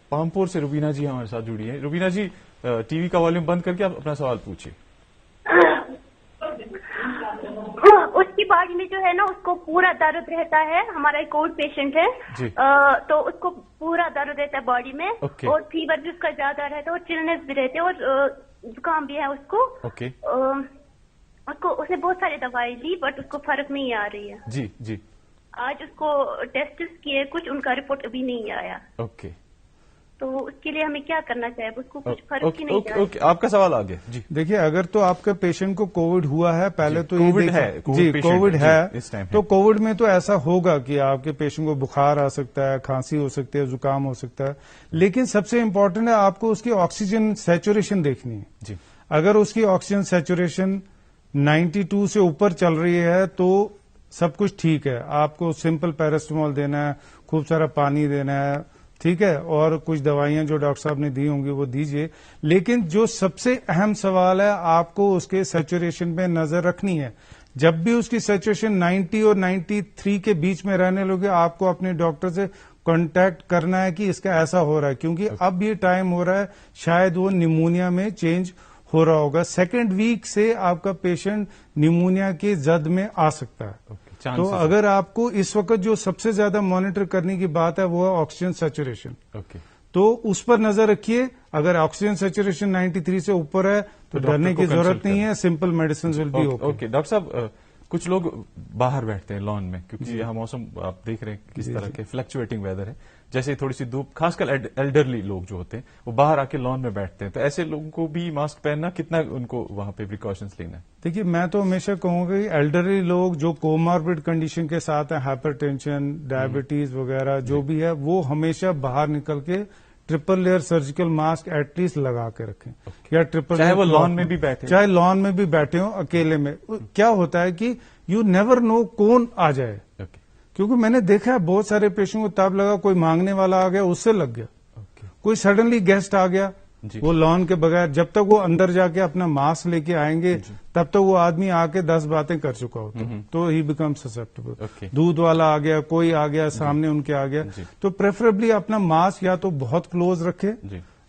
Speaker 1: پامپور سے روبینہ جی ہمارے ساتھ جڑی ہیں. روبینہ جی, ٹی وی کا والیوم بند کر کے آپ اپنا سوال پوچھیے.
Speaker 15: اس کی باڈی میں جو ہے نا اس کو پورا درد رہتا ہے, ہمارا ایک کووڈ پیشنٹ ہے, تو اس کو پورا درد رہتا ہے باڈی میں, اور فیور بھی اس کا زیادہ رہتا ہے, اور چلنس بھی رہتے ہیں, اور زکام بھی ہے اس کو. اس نے بہت ساری دوائی لی بٹ اس کو فرق نہیں آ رہی ہے.
Speaker 1: جی
Speaker 15: آج اس کو ٹیسٹ کیے کچھ, ان کا رپورٹ ابھی نہیں آیا. تو اس کے لیے ہمیں کیا کرنا چاہیے, اس کو کچھ فرق ہی نہیں آیا.
Speaker 1: آپ کا سوال آ گیا. جی
Speaker 2: دیکھیے, اگر تو آپ کے پیشنٹ کو کووڈ ہوا ہے, پہلے تو کووڈ ہے, تو کووڈ میں تو ایسا ہوگا کہ آپ کے پیشنٹ کو بخار آ سکتا ہے, کھانسی ہو سکتی ہے, زکام ہو سکتا ہے, لیکن سب سے امپورٹنٹ ہے آپ کو اس کی آکسیجن سیچوریشن دیکھنی ہے. اگر اس کی آکسیجن سیچوریشن 92 سے اوپر چل رہی ہے تو سب کچھ ٹھیک ہے. آپ کو سمپل پیراسٹامول دینا ہے, خوب سارا پانی دینا ہے, ٹھیک ہے, اور کچھ دوائیاں جو ڈاکٹر صاحب نے دی ہوں گی وہ دیجیے. لیکن جو سب سے اہم سوال ہے, آپ کو اس کے سیچوریشن پہ نظر رکھنی ہے. جب بھی اس کی سیچوریشن 90 اور 93 کے بیچ میں رہنے لگے, آپ کو اپنے ڈاکٹر سے کانٹیکٹ کرنا ہے کہ اس کا ایسا ہو رہا ہے, کیونکہ اب یہ ٹائم ہو رہا ہے شاید وہ نیمونیا میں چینج ہو رہا ہوگا. سیکنڈ ویک سے آپ کا پیشنٹ نیمونیا کی زد میں آ سکتا ہے. تو اگر آپ کو اس وقت جو سب سے زیادہ مانیٹر کرنے کی بات ہے وہ ہے آکسیجن سیچوریشن. تو اس پر نظر رکھیے. اگر آکسیجن سیچوریشن 93 سے اوپر ہے تو ڈرنے کی ضرورت نہیں ہے. Simple medicine will be okay.
Speaker 1: Doctor صاحب کچھ لوگ باہر بیٹھتے ہیں لان میں, کیونکہ یہاں موسم آپ دیکھ رہے ہیں کس طرح کے فلکچویٹنگ ویدر ہے. جیسے تھوڑی سی دھوپ, خاص کر ایلڈرلی لوگ جو ہوتے ہیں وہ باہر آ کے لان میں بیٹھتے ہیں, تو ایسے لوگوں کو بھی ماسک پہننا, کتنا ان کو وہاں پہ پریکاشنز لینا ہے؟
Speaker 2: دیکھیے میں تو ہمیشہ کہوں گا ایلڈرلی لوگ جو کوماربڈ کنڈیشن کے ساتھ ہیں, ہائپر ٹینشن, ڈائبٹیز وغیرہ جو بھی ہے, وہ ہمیشہ باہر نکل کے triple layer surgical mask at least لگا کے رکھیں. یا ٹرپل,
Speaker 1: چاہے وہ لان میں بھی بیٹھے,
Speaker 2: چاہے لان میں بھی بیٹھے ہوں اکیلے میں. کیا ہوتا ہے کہ یو نیور نو کون آ جائے, کیونکہ میں نے دیکھا ہے بہت سارے پیشنٹ کو تب لگا کوئی مانگنے والا آ گیا اس سے لگ گیا, کوئی سڈنلی گیسٹ آ گیا, وہ لان کے بغیر, جب تک وہ اندر جا کے اپنا ماسک لے کے آئیں گے تب تک وہ آدمی آ کے 10 باتیں کر چکا ہوتا, تو ہی بیکم سسپٹیبل. دودھ والا آ گیا, کوئی آ گیا سامنے ان کے آ گیا, تو پریفریبلی اپنا ماسک یا تو بہت کلوز رکھے.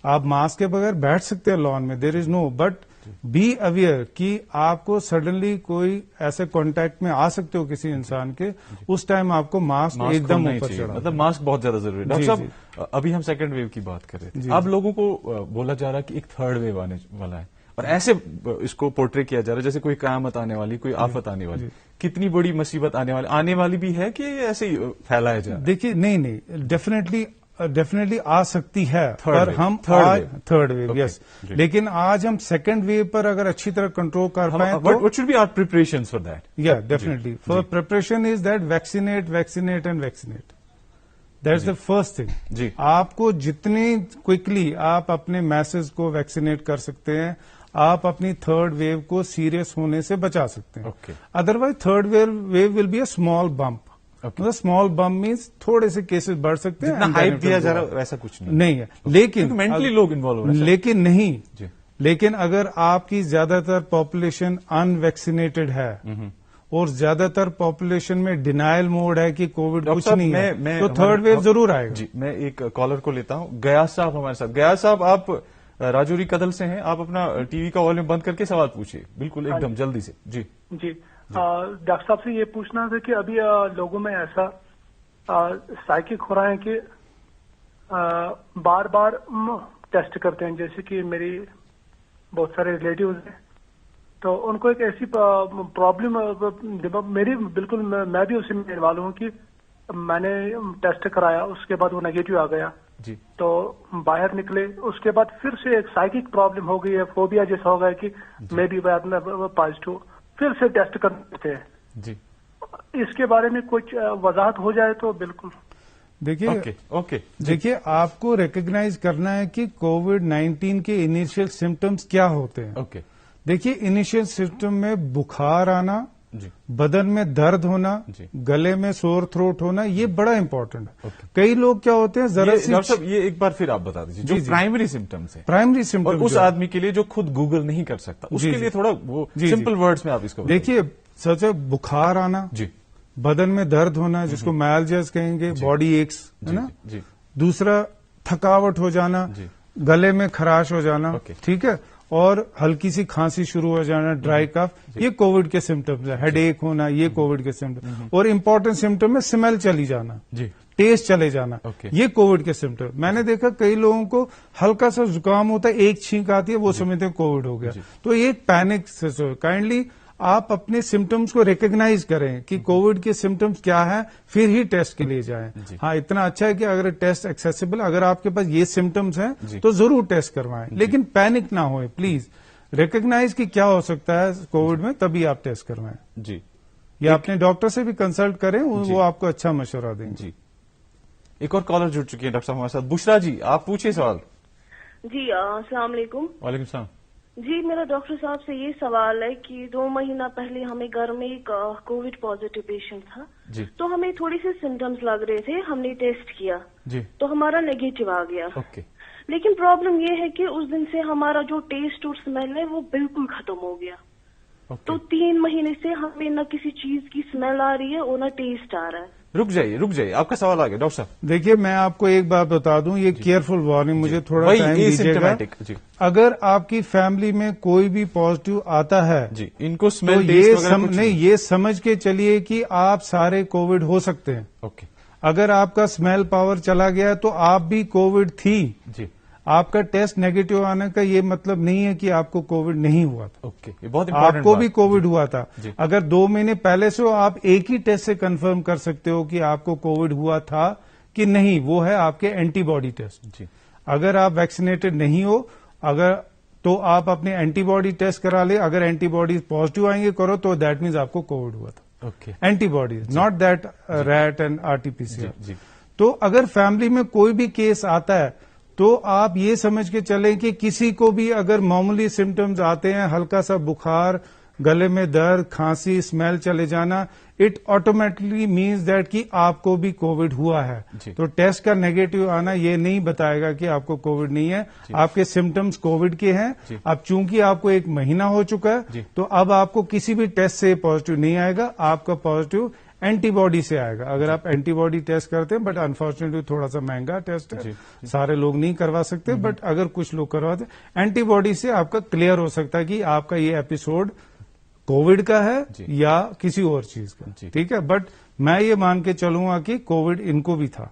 Speaker 2: آپ ماسک کے بغیر بیٹھ سکتے ہیں لان میں, دیر از نو, بٹ بی اویئر کہ آپ کو سڈنلی کوئی ایسے کانٹیکٹ میں آ سکتے ہو کسی انسان کے, اس ٹائم آپ کو ماسک ایک دم اوپر چڑھا.
Speaker 1: مطلب ماسک بہت زیادہ ضروری ہے. ڈاکٹر صاحب ابھی ہم سیکنڈ ویو کی بات کر رہے تھے, اب لوگوں کو بولا جا رہا ہے کہ ایک تھرڈ ویو آنے والا ہے, اور ایسے اس کو پورٹری کیا جا رہا ہے جیسے کوئی قیامت آنے والی, کوئی آفت آنے والی. کتنی بڑی مصیبت آنے والی بھی ہے کہ ایسے ہی پھیلایا جا رہا ہے؟
Speaker 2: دیکھیے نہیں, ڈیفینیٹلی آ سکتی ہے, پر ہم تھرڈ ویو, یس, لیکن آج ہم سیکنڈ ویو پر اگر اچھی طرح کنٹرول کر پائیں تو
Speaker 1: what should be our preparation for that?
Speaker 2: یا definitely for preparation is that vaccinate and vaccinate. That is the first thing. آپ کو جتنی کوئکلی آپ اپنے میسز کو ویکسینیٹ کر سکتے ہیں, آپ اپنی تھرڈ ویو کو سیریس ہونے سے بچا سکتے ہیں. Otherwise third wave will be a small bump. Small bump means تھوڑے سے کیسز بڑھ سکتے ہیں,
Speaker 1: ہائپ دیا جا رہا ہے ویسا کچھ
Speaker 2: نہیں ہے, لیکن
Speaker 1: مینٹلی لوگ انوالو ہو رہے ہیں.
Speaker 2: لیکن نہیں, لیکن اگر آپ کی زیادہ تر پاپولیشن ان ویکسینیٹڈ ہے اور زیادہ تر پاپولیشن میں ڈینائل موڈ ہے کہ کووڈ کچھ نہیں ہے, تو تھرڈ ویو ضرور آئے گا.
Speaker 1: جی میں ایک کالر کو لیتا ہوں. گیاس صاحب ہمارے ساتھ. گیاس صاحب آپ راجوری کدل سے ہیں, آپ اپنا ٹی وی کا والیوم بند کر کے سوال پوچھیے, بالکل ایک دم جلدی سے. جی
Speaker 16: ڈاکٹر صاحب سے یہ پوچھنا تھا کہ ابھی لوگوں میں ایسا سائیکک ہو رہا ہے کہ بار بار ٹیسٹ کرتے ہیں, جیسے کہ میری بہت سارے ریلیٹیوز ہیں, تو ان کو ایک ایسی پرابلم میری بالکل میں بھی اسی میں انوالو ہوں کہ میں نے ٹیسٹ کرایا, اس کے بعد وہ نیگیٹو آ گیا, تو باہر نکلے, اس کے بعد پھر سے ایک سائیکک پرابلم ہو گئی ہے, فوبیا جیسا ہو گیا کہ میں بھی پازیٹو, پھر سے ٹیسٹ کرتے ہیں.
Speaker 1: جی
Speaker 16: اس کے بارے میں کچھ وضاحت ہو جائے تو بالکل.
Speaker 2: دیکھیے آپ کو ریکگنائز کرنا ہے کہ کووڈ-19 کے انیشیل سمٹمز کیا ہوتے ہیں. دیکھیے انیشیل سمٹم میں بخار آنا, بدن میں درد ہونا, گلے میں سور تھروٹ ہونا, یہ بڑا امپورٹنٹ ہے. کئی لوگ کیا ہوتے ہیں ذرا سی,
Speaker 1: ڈاکٹر صاحب یہ ایک بار پھر آپ بتا دیجیے جو پرائمری سمٹمس ہیں,
Speaker 2: پرائمری سمٹم,
Speaker 1: اور اس آدمی کے لیے جو خود گوگل نہیں کر سکتا, اس کے لیے تھوڑا وہ سمپل ورڈز میں آپ اس کو
Speaker 2: دیکھیے. سب سے بخار آنا, بدن میں درد ہونا جس کو میلجیز کہیں گے, باڈی ایکس ہے نا, دوسرا تھکاوٹ ہو جانا, گلے میں خراش ہو جانا, ٹھیک ہے, اور ہلکی سی کھانسی شروع ہو جانا, ڈرائی کف, یہ کووڈ کے سمٹمز ہیں. ہیڈ ایک ہونا, یہ کووڈ کے سمٹم. اور امپورٹنٹ سمٹم ہے اسمیل چلی جانا, ٹیسٹ چلے جانا, یہ کووڈ کے سمٹم. میں نے دیکھا کئی لوگوں کو ہلکا سا زکام ہوتا ہے, ایک چھینک آتی ہے, وہ سمجھتے ہیں کووڈ ہو گیا. تو ایک پینک سے کائنڈلی آپ اپنے سمٹمز کو ریکگنائز کریں کہ کووڈ کے سمٹمز کیا ہیں, پھر ہی ٹیسٹ کے لیے جائیں. ہاں اتنا اچھا ہے کہ اگر ٹیسٹ ایکسیسیبل, اگر آپ کے پاس یہ سمٹمز ہیں تو ضرور ٹیسٹ کروائیں, لیکن پینک نہ ہوئے پلیز. ریکگنائز کہ کیا ہو سکتا ہے کووڈ میں, تبھی آپ ٹیسٹ کروائیں.
Speaker 1: جی
Speaker 2: یا اپنے ڈاکٹر سے بھی کنسلٹ کریں, وہ آپ کو اچھا مشورہ دیں.
Speaker 1: جی ایک اور کالر جڑ چکی ہے ڈاکٹر صاحب ہمارے ساتھ. بشرا جی آپ پوچھیے سوال.
Speaker 8: جی السلام علیکم.
Speaker 1: وعلیکم السلام.
Speaker 8: جی میرا ڈاکٹر صاحب سے یہ سوال ہے کہ 2 مہینہ پہلے ہمیں گھر میں ایک کووڈ پازیٹیو پیشنٹ تھا, تو ہمیں تھوڑی سی سمٹمز لگ رہے تھے, ہم نے ٹیسٹ کیا تو ہمارا نیگیٹو آ گیا. لیکن پرابلم یہ ہے کہ اس دن سے ہمارا جو ٹیسٹ اور اسمیل ہے وہ بالکل ختم ہو گیا. تو 3 مہینے سے ہمیں نہ کسی چیز کی اسمیل آ رہی ہے اور نہ ٹیسٹ آ رہا ہے.
Speaker 1: رک جائیے آپ کا سوال آ گیا ڈاکٹر صاحب.
Speaker 2: دیکھیے میں آپ کو ایک بات بتا دوں, یہ کیئرفل وارننگ, مجھے تھوڑا ٹائم دیجیے گا. اگر آپ کی فیملی میں کوئی بھی پازیٹو آتا ہے
Speaker 1: جی, ان کو
Speaker 2: اسمیل نہیں, یہ سمجھ کے چلیے کہ آپ سارے کووڈ ہو سکتے ہیں.
Speaker 1: اوکے.
Speaker 2: اگر آپ کا اسمیل پاور چلا گیا تو آپ بھی کووڈ تھی.
Speaker 1: جی.
Speaker 2: آپ کا ٹیسٹ نیگیٹو آنے کا یہ مطلب نہیں ہے کہ آپ کو کووڈ نہیں ہوا تھا.
Speaker 1: اوکے, بہت
Speaker 2: آپ کو بھی کووڈ ہوا تھا. اگر 2 مہینے پہلے سے آپ ایک ہی ٹیسٹ سے کنفرم کر سکتے ہو کہ آپ کو کووڈ ہوا تھا کہ نہیں, وہ ہے آپ کے اینٹی باڈی ٹیسٹ.
Speaker 1: جی.
Speaker 2: اگر آپ ویکسینیٹڈ نہیں ہو تو آپ اپنے اینٹی باڈی ٹیسٹ کرا لیں. اگر اینٹی باڈیز پازیٹو آئیں گے کرو تو دیٹ مینز آپ کو کووڈ ہوا تھا. Antibodies, not that RAT and RT-PCR. تو اگر فیملی میں کوئی بھی کیس آتا ہے تو آپ یہ سمجھ کے چلیں کہ کسی کو بھی اگر معمولی سمٹمز آتے ہیں, ہلکا سا بخار, گلے میں درد, کھانسی, اسمیل چلے جانا, اٹ آٹومیٹکلی مینز دیٹ کہ آپ کو بھی کووڈ ہوا ہے. تو ٹیسٹ کا نیگیٹو آنا یہ نہیں بتائے گا کہ آپ کو کووڈ نہیں ہے. آپ کے سمٹمز کووڈ کے ہیں. اب چونکہ آپ کو 1 مہینہ ہو چکا ہے تو اب آپ کو کسی بھی ٹیسٹ سے پازیٹو نہیں آئے گا. آپ کا پازیٹو اینٹی باڈی سے آئے گا. اگر آپ اینٹی باڈی ٹیسٹ کرتے ہیں, بٹ انفارچونیٹلی تھوڑا سا مہنگا ٹیسٹ ہے, سارے لوگ نہیں کروا سکتے, بٹ اگر کچھ لوگ کرواتے اینٹی باڈی سے آپ کا کلیئر ہو سکتا ہے کہ آپ کا یہ ایپیسوڈ کووڈ کا ہے یا کسی اور چیز کا. ٹھیک ہے, بٹ میں یہ مان کے چلوں گا کہ کووڈ ان کو بھی تھا.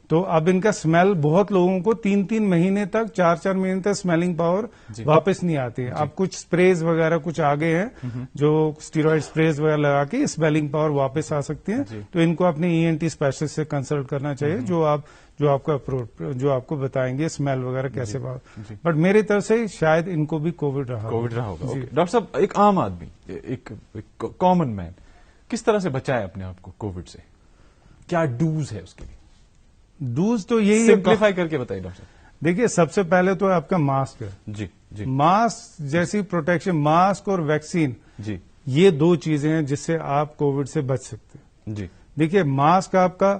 Speaker 2: تو اب ان کا اسمیل بہت لوگوں کو 3 مہینے تک 4 مہینے تک اسمیلنگ پاور واپس نہیں آتی ہے. اب کچھ اسپریز وغیرہ کچھ آگے ہیں جو اسٹیرائڈ اسپریز وغیرہ لگا کے اسمیلنگ پاور واپس آ سکتی ہیں. تو ان کو اپنے ENT اسپیشلسٹ سے کنسلٹ کرنا چاہیے جو آپ کو بتائیں گے اسمیل وغیرہ کیسے بٹ میری طرف سے شاید ان کو بھی کووڈ رہا
Speaker 1: ہوگا. ڈاکٹر صاحب, ایک عام آدمی, ایک کامن مین کس طرح سے بچائے اپنے آپ کو کووڈ سے, کیا ڈوز ہے اس کے لیے؟
Speaker 2: ڈوز تو یہی
Speaker 1: سمپلیفائی کر کے بتائیے ڈاکٹر صاحب.
Speaker 2: دیکھیے سب سے پہلے تو آپ کا ماسک ہے.
Speaker 1: جی.
Speaker 2: ماسک جیسی پروٹیکشن, ماسک اور ویکسین, یہ 2 چیزیں ہیں جس سے آپ کووڈ سے بچ سکتے ہیں.
Speaker 1: جی.
Speaker 2: دیکھیے ماسک آپ کا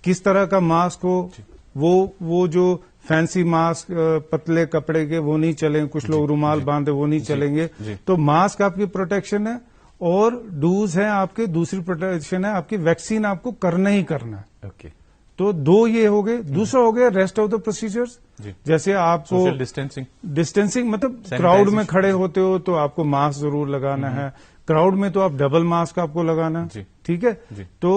Speaker 2: کس طرح کا ماسک ہو, وہ جو فینسی ماسک پتلے کپڑے کے وہ نہیں چلیں, کچھ لوگ رومال باندھے وہ نہیں چلیں گے. تو ماسک آپ کی پروٹیکشن ہے, اور ڈوز ہیں آپ کے, دوسری پروٹیکشن ہے آپ کی ویکسین آپ کو کرنا ہی کرنا ہے.
Speaker 1: اوکے.
Speaker 2: تو 2 یہ ہو گئے. دوسرا ہو گیا ریسٹ آف دا پروسیجرز, جیسے آپ کو ڈسٹینسنگ مطلب کراؤڈ میں کھڑے ہوتے ہو تو آپ کو ماسک ضرور لگانا ہے. کراؤڈ میں تو آپ ڈبل ماسک آپ کو لگانا. ٹھیک ہے. تو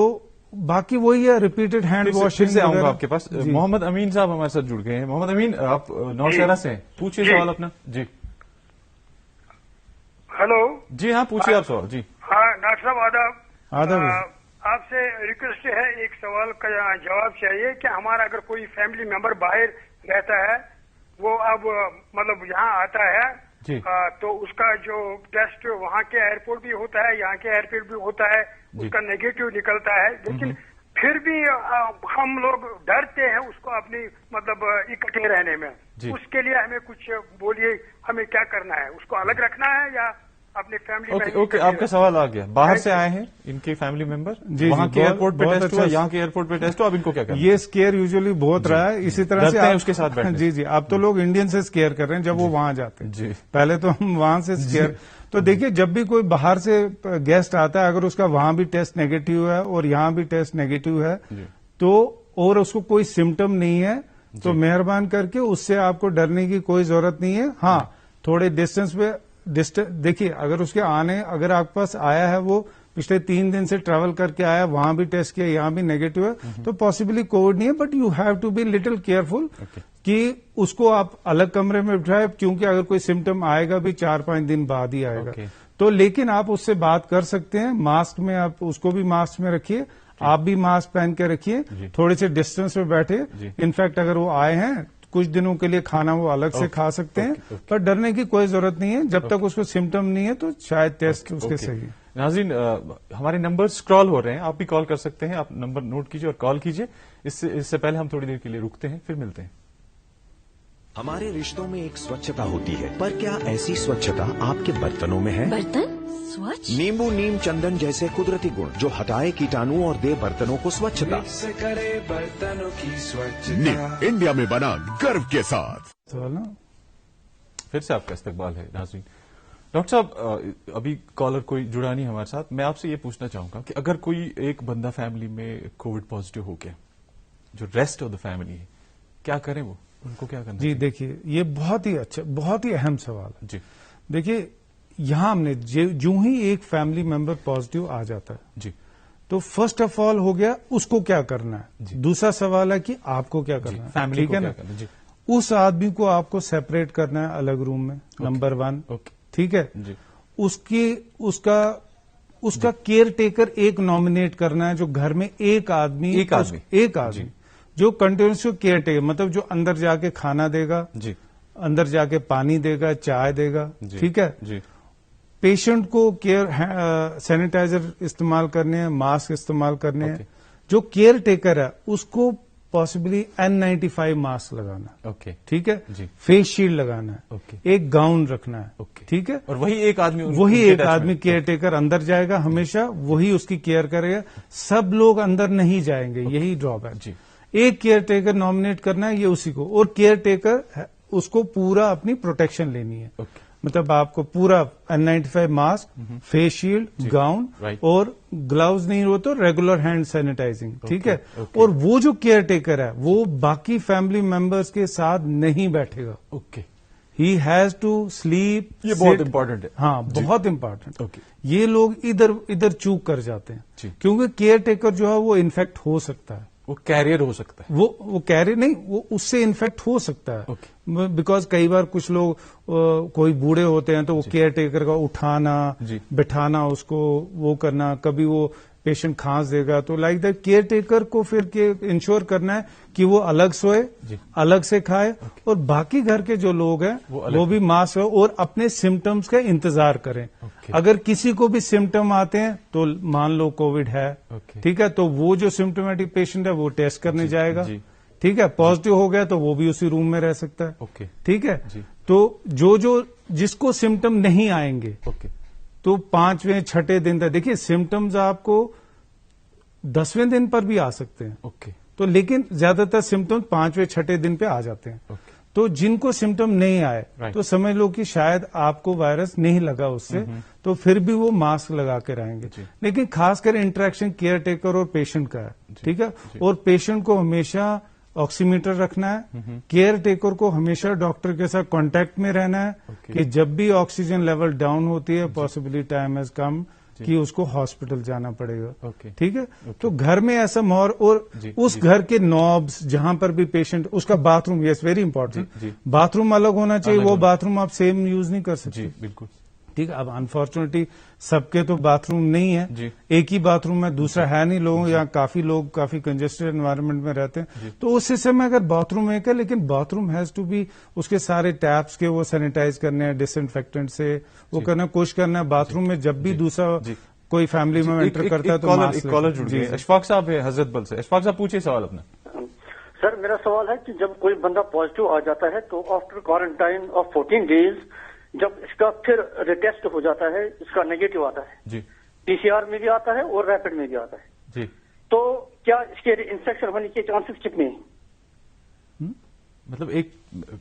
Speaker 2: باقی وہی ہے ریپیٹڈ ہینڈ واشنگ.
Speaker 1: سے آؤں گا آپ کے پاس. محمد امین صاحب ہمارے ساتھ جڑ گئے ہیں. محمد امین, آپ نوشہرہ سے ہیں, پوچھیے سوال اپنا. جی.
Speaker 17: ہلو.
Speaker 1: جی ہاں, پوچھیے آپ سوال. جی
Speaker 17: ہاں ڈاکٹر صاحب
Speaker 2: آداب.
Speaker 17: آپ سے ریکویسٹ ہے, ایک سوال کا جواب چاہیے کہ ہمارا اگر کوئی فیملی ممبر باہر رہتا ہے, وہ اب مطلب یہاں آتا ہے, تو اس کا جو ٹیسٹ وہاں کے ایئرپورٹ بھی ہوتا ہے, یہاں کے ایئرپورٹ بھی ہوتا ہے, اس کا نیگیٹو نکلتا ہے, لیکن پھر بھی ہم لوگ ڈرتے ہیں اس کو اپنی مطلب اکٹھے رہنے میں. اس کے لیے ہمیں کچھ بولیے, ہمیں کیا کرنا ہے, اس کو الگ رکھنا ہے یا اپنی فیملی میں؟
Speaker 1: اوکے, آپ کا سوال آ گیا. باہر سے آئے ہیں ان کے فیملی ممبر, وہاں کے ایئرپورٹ پہ ٹیسٹ ہوا, یہاں کے ایئرپورٹ پہ ٹیسٹ ہوا, اب ان کو کیا کرنا ہے؟
Speaker 2: یہ اسکیئر یوزلی بہت رہا ہے. اسی طرح سے
Speaker 1: اس کے ساتھ بیٹھے.
Speaker 2: جی اب تو لوگ انڈین سے اسکیئر کر رہے ہیں جب وہ وہاں جاتے ہیں. پہلے تو ہم وہاں سے اسکیئر. تو دیکھیے جب بھی کوئی باہر سے گیسٹ آتا ہے, اگر اس کا وہاں بھی ٹیسٹ نیگیٹو ہے اور یہاں بھی ٹیسٹ نیگیٹو ہے تو, اور اس کو کوئی سمٹم نہیں ہے, تو مہربان کر کے اس سے آپ کو ڈرنے کی کوئی ضرورت نہیں ہے. ہاں تھوڑے ڈسٹینس پہ دیکھیے, اگر اس کے اگر آپ کے پاس آیا ہے, وہ پچھلے 3 دن سے ٹریول کر کے آیا, وہاں بھی ٹیسٹ کیا, یہاں بھی نیگیٹو ہے, تو پاسبلی کووڈ نہیں ہے, but you have to be little careful کہ اس کو آپ الگ کمرے میں بٹھائے, کیونکہ اگر کوئی سمٹم آئے گا بھی 4-5 دن بعد ہی آئے گا. تو لیکن آپ اس سے بات کر سکتے ہیں. ماسک میں آپ اس کو بھی ماسک میں رکھیے, آپ بھی ماسک پہن کے رکھیے, تھوڑے سے ڈسٹینس پہ بیٹھے. انفیکٹ اگر وہ آئے ہیں کچھ دنوں کے لیے کھانا وہ الگ سے کھا سکتے ہیں, پر ڈرنے کی کوئی ضرورت نہیں ہے. جب تک اس کو سمٹم نہیں ہے تو شاید ٹیسٹ اس کے صحیح ہے.
Speaker 1: ناظرین, ہمارے نمبر اسکرال ہو رہے ہیں, آپ بھی کال کر سکتے ہیں. آپ نمبر نوٹ کیجیے اور کال کیجیے. اس سے پہلے ہم تھوڑی دیر کے لیے رکتے ہیں, پھر ملتے ہیں.
Speaker 11: ہمارے رشتوں میں ایک سوچھتا ہوتی ہے, پر کیا ایسی سوچھتا آپ کے برتنوں میں ہے؟
Speaker 7: برتن سوچھ,
Speaker 11: نیمبو نیم چندن جیسے قدرتی گن جو ہٹائے کیٹانو اور دے برتنوں کو سوچھتا.
Speaker 12: کرے برتنوں کی سوچھتا, انڈیا میں بنا گرو کے ساتھ.
Speaker 1: پھر سے آپ کا استقبال ہے ناظرین. ڈاکٹر صاحب ابھی کالر کوئی جڑا نہیں ہمارے ساتھ. میں آپ سے یہ پوچھنا چاہوں گا کہ اگر کوئی ایک بندہ فیملی میں کووڈ پازیٹیو ہو گیا, جو ریسٹ آف دا فیملی ہے, کیا کریں وہ, ان کو کیا کرنا؟
Speaker 2: جی دیکھیے, یہ بہت ہی اچھا, بہت ہی اہم سوال ہے. جی دیکھیے, یہاں ہم نے جو ہی ایک فیملی ممبر پازیٹیو آ جاتا ہے, جی, تو فرسٹ آف آل ہو گیا اس کو کیا کرنا ہے. دوسرا سوال ہے کہ آپ کو کیا کرنا ہے, فیملی کو کیا کرنا ہے. اس آدمی کو آپ کو سیپریٹ کرنا ہے الگ روم میں, نمبر 1, ٹھیک ہے. اس کا کیئر ٹیکر ایک نامینیٹ کرنا ہے, جو گھر میں ایک آدمی جو کنٹینیوس کیئر ٹیکر, مطلب جو اندر جا کے کھانا دے گا, اندر جا کے پانی دے گا, چائے دے گا, ٹھیک ہے. پیشنٹ کو کیئر سینیٹائزر استعمال کرنے ہیں, ماسک استعمال کرنے ہیں. جو کیئر ٹیکر ہے اس کو پاسبلی N95 ماسک لگانا ہے, ٹھیک ہے. فیس شیلڈ لگانا ہے, ایک گاؤن رکھنا ہے, ٹھیک ہے. اور وہی ایک آدمی کیئر ٹیکر اندر جائے گا ہمیشہ, وہی اس کی کیئر کرے گا. سب لوگ اندر نہیں جائیں گے, یہی ڈرا بیک. ایک کیئر ٹیکر نامینیٹ کرنا ہے, یہ اسی کو, اور کیئر ٹیکر اس کو پورا اپنی پروٹیکشن لینی ہے. مطلب آپ کو پورا N95 mask, face shield, gown, اور گلاوز نہیں ہو تو ریگولر ہینڈ سینیٹائزنگ, ٹھیک ہے. اور وہ جو کیئر ٹیکر ہے وہ باقی فیملی ممبرس کے ساتھ نہیں بیٹھے گا. He has to sleep.
Speaker 1: یہ بہت امپورٹنٹ ہے.
Speaker 2: ہاں, بہت امپورٹنٹ. یہ لوگ ادھر چوک کر جاتے ہیں, کیونکہ کیئر ٹیکر جو ہے وہ انفیکٹ ہو سکتا ہے,
Speaker 1: وہ کیریئر ہو سکتا ہے.
Speaker 2: وہ کیریئر نہیں, وہ اس سے انفیکٹ ہو سکتا ہے. بیکاز کئی بار کچھ لوگ کوئی بوڑھے ہوتے ہیں تو وہ کیئر ٹیکر کا اٹھانا, بٹھانا, اس کو وہ کرنا, کبھی وہ پیشنٹ کھانس دے گا تو لائک دیٹ کیئر ٹیکر کو پھر انشور کرنا ہے کہ وہ الگ سوئے, الگ سے کھائے, اور باقی گھر کے جو لوگ ہیں وہ بھی ماسک ہو اور اپنے سمٹمز کا انتظار کریں. اگر کسی کو بھی سمٹم آتے ہیں تو مان لو کووڈ ہے, ٹھیک ہے, تو وہ جو سمٹومیٹک پیشنٹ ہے وہ ٹیسٹ کرنے جائے گا, ٹھیک ہے. پازیٹیو ہو گیا تو وہ بھی اسی روم میں رہ سکتا ہے, ٹھیک ہے. تو جس کو سمٹم نہیں آئیں گے تو 5ویں 6ٹھے دن تک, دیکھیے سمٹمز آپ کو 10ویں دن پر بھی آ سکتے ہیں, تو لیکن زیادہ تر سمٹمز 5ویں 6ٹھے دن پہ آ جاتے ہیں. تو جن کو سمٹم نہیں آئے تو سمجھ لو کہ شاید آپ کو وائرس نہیں لگا اس سے, تو پھر بھی وہ ماسک لگا کے رہیں گے. لیکن خاص کر انٹریکشن کیئر ٹیکر اور پیشنٹ کا ہے, ٹھیک ہے. اور پیشنٹ کو ہمیشہ آکسی میٹر رکھنا ہے, کیئر ٹیکر کو ہمیشہ ڈاکٹر کے ساتھ کانٹیکٹ میں رہنا ہے کہ جب بھی آکسیجن لیول ڈاؤن ہوتی ہے پاسبلی ٹائم ہیز کم کہ اس کو ہاسپٹل جانا پڑے گا, ٹھیک ہے. تو گھر میں ایسا ماحول, اور اس گھر کے نوبس جہاں پر بھی پیشنٹ, اس کا bath room, yes very important, bath room الگ ہونا چاہیے. وہ باتھ روم آپ سیم یوز نہیں کر سکتے,
Speaker 1: بالکل,
Speaker 2: ٹھیک ہے. اب انفارچونیٹلی سب کے تو باتھ روم نہیں ہے, ایک ہی باتھ روم ہے, دوسرا ہے نہیں. لوگوں یا کافی لوگ کافی کنجسٹڈ انوائرمنٹ میں رہتے ہیں, تو اس حصے میں اگر باتھ روم ایک ہے, لیکن bathroom has to be, اس کے سارے ٹیپس کے وہ سینیٹائز کرنے ہیں, ڈس انفیکٹنٹ سے وہ کرنا, کوشش کرنا ہے. باتھ روم میں جب بھی دوسرا کوئی فیملی میں انٹر کرتا ہے تو
Speaker 1: ایک کالر جڑ گئے. اشفاق صاحب ہے حضرت بل سے. اشفاق صاحب پوچھیے سوال اپنا.
Speaker 18: سر میرا سوال ہے کہ جب کوئی بندہ پازیٹیو آ جاتا ہے تو آفٹر کوارنٹائن آف 14 days جب اس کا پھر ریٹیسٹ ہو جاتا ہے, اس کا نیگیٹو آتا ہے, PCR میں بھی آتا ہے اور ریپڈ میں بھی آتا ہے, تو کیا اس کے انفیکشن ہونے کے چانسز کتنے ہیں؟
Speaker 1: مطلب ایک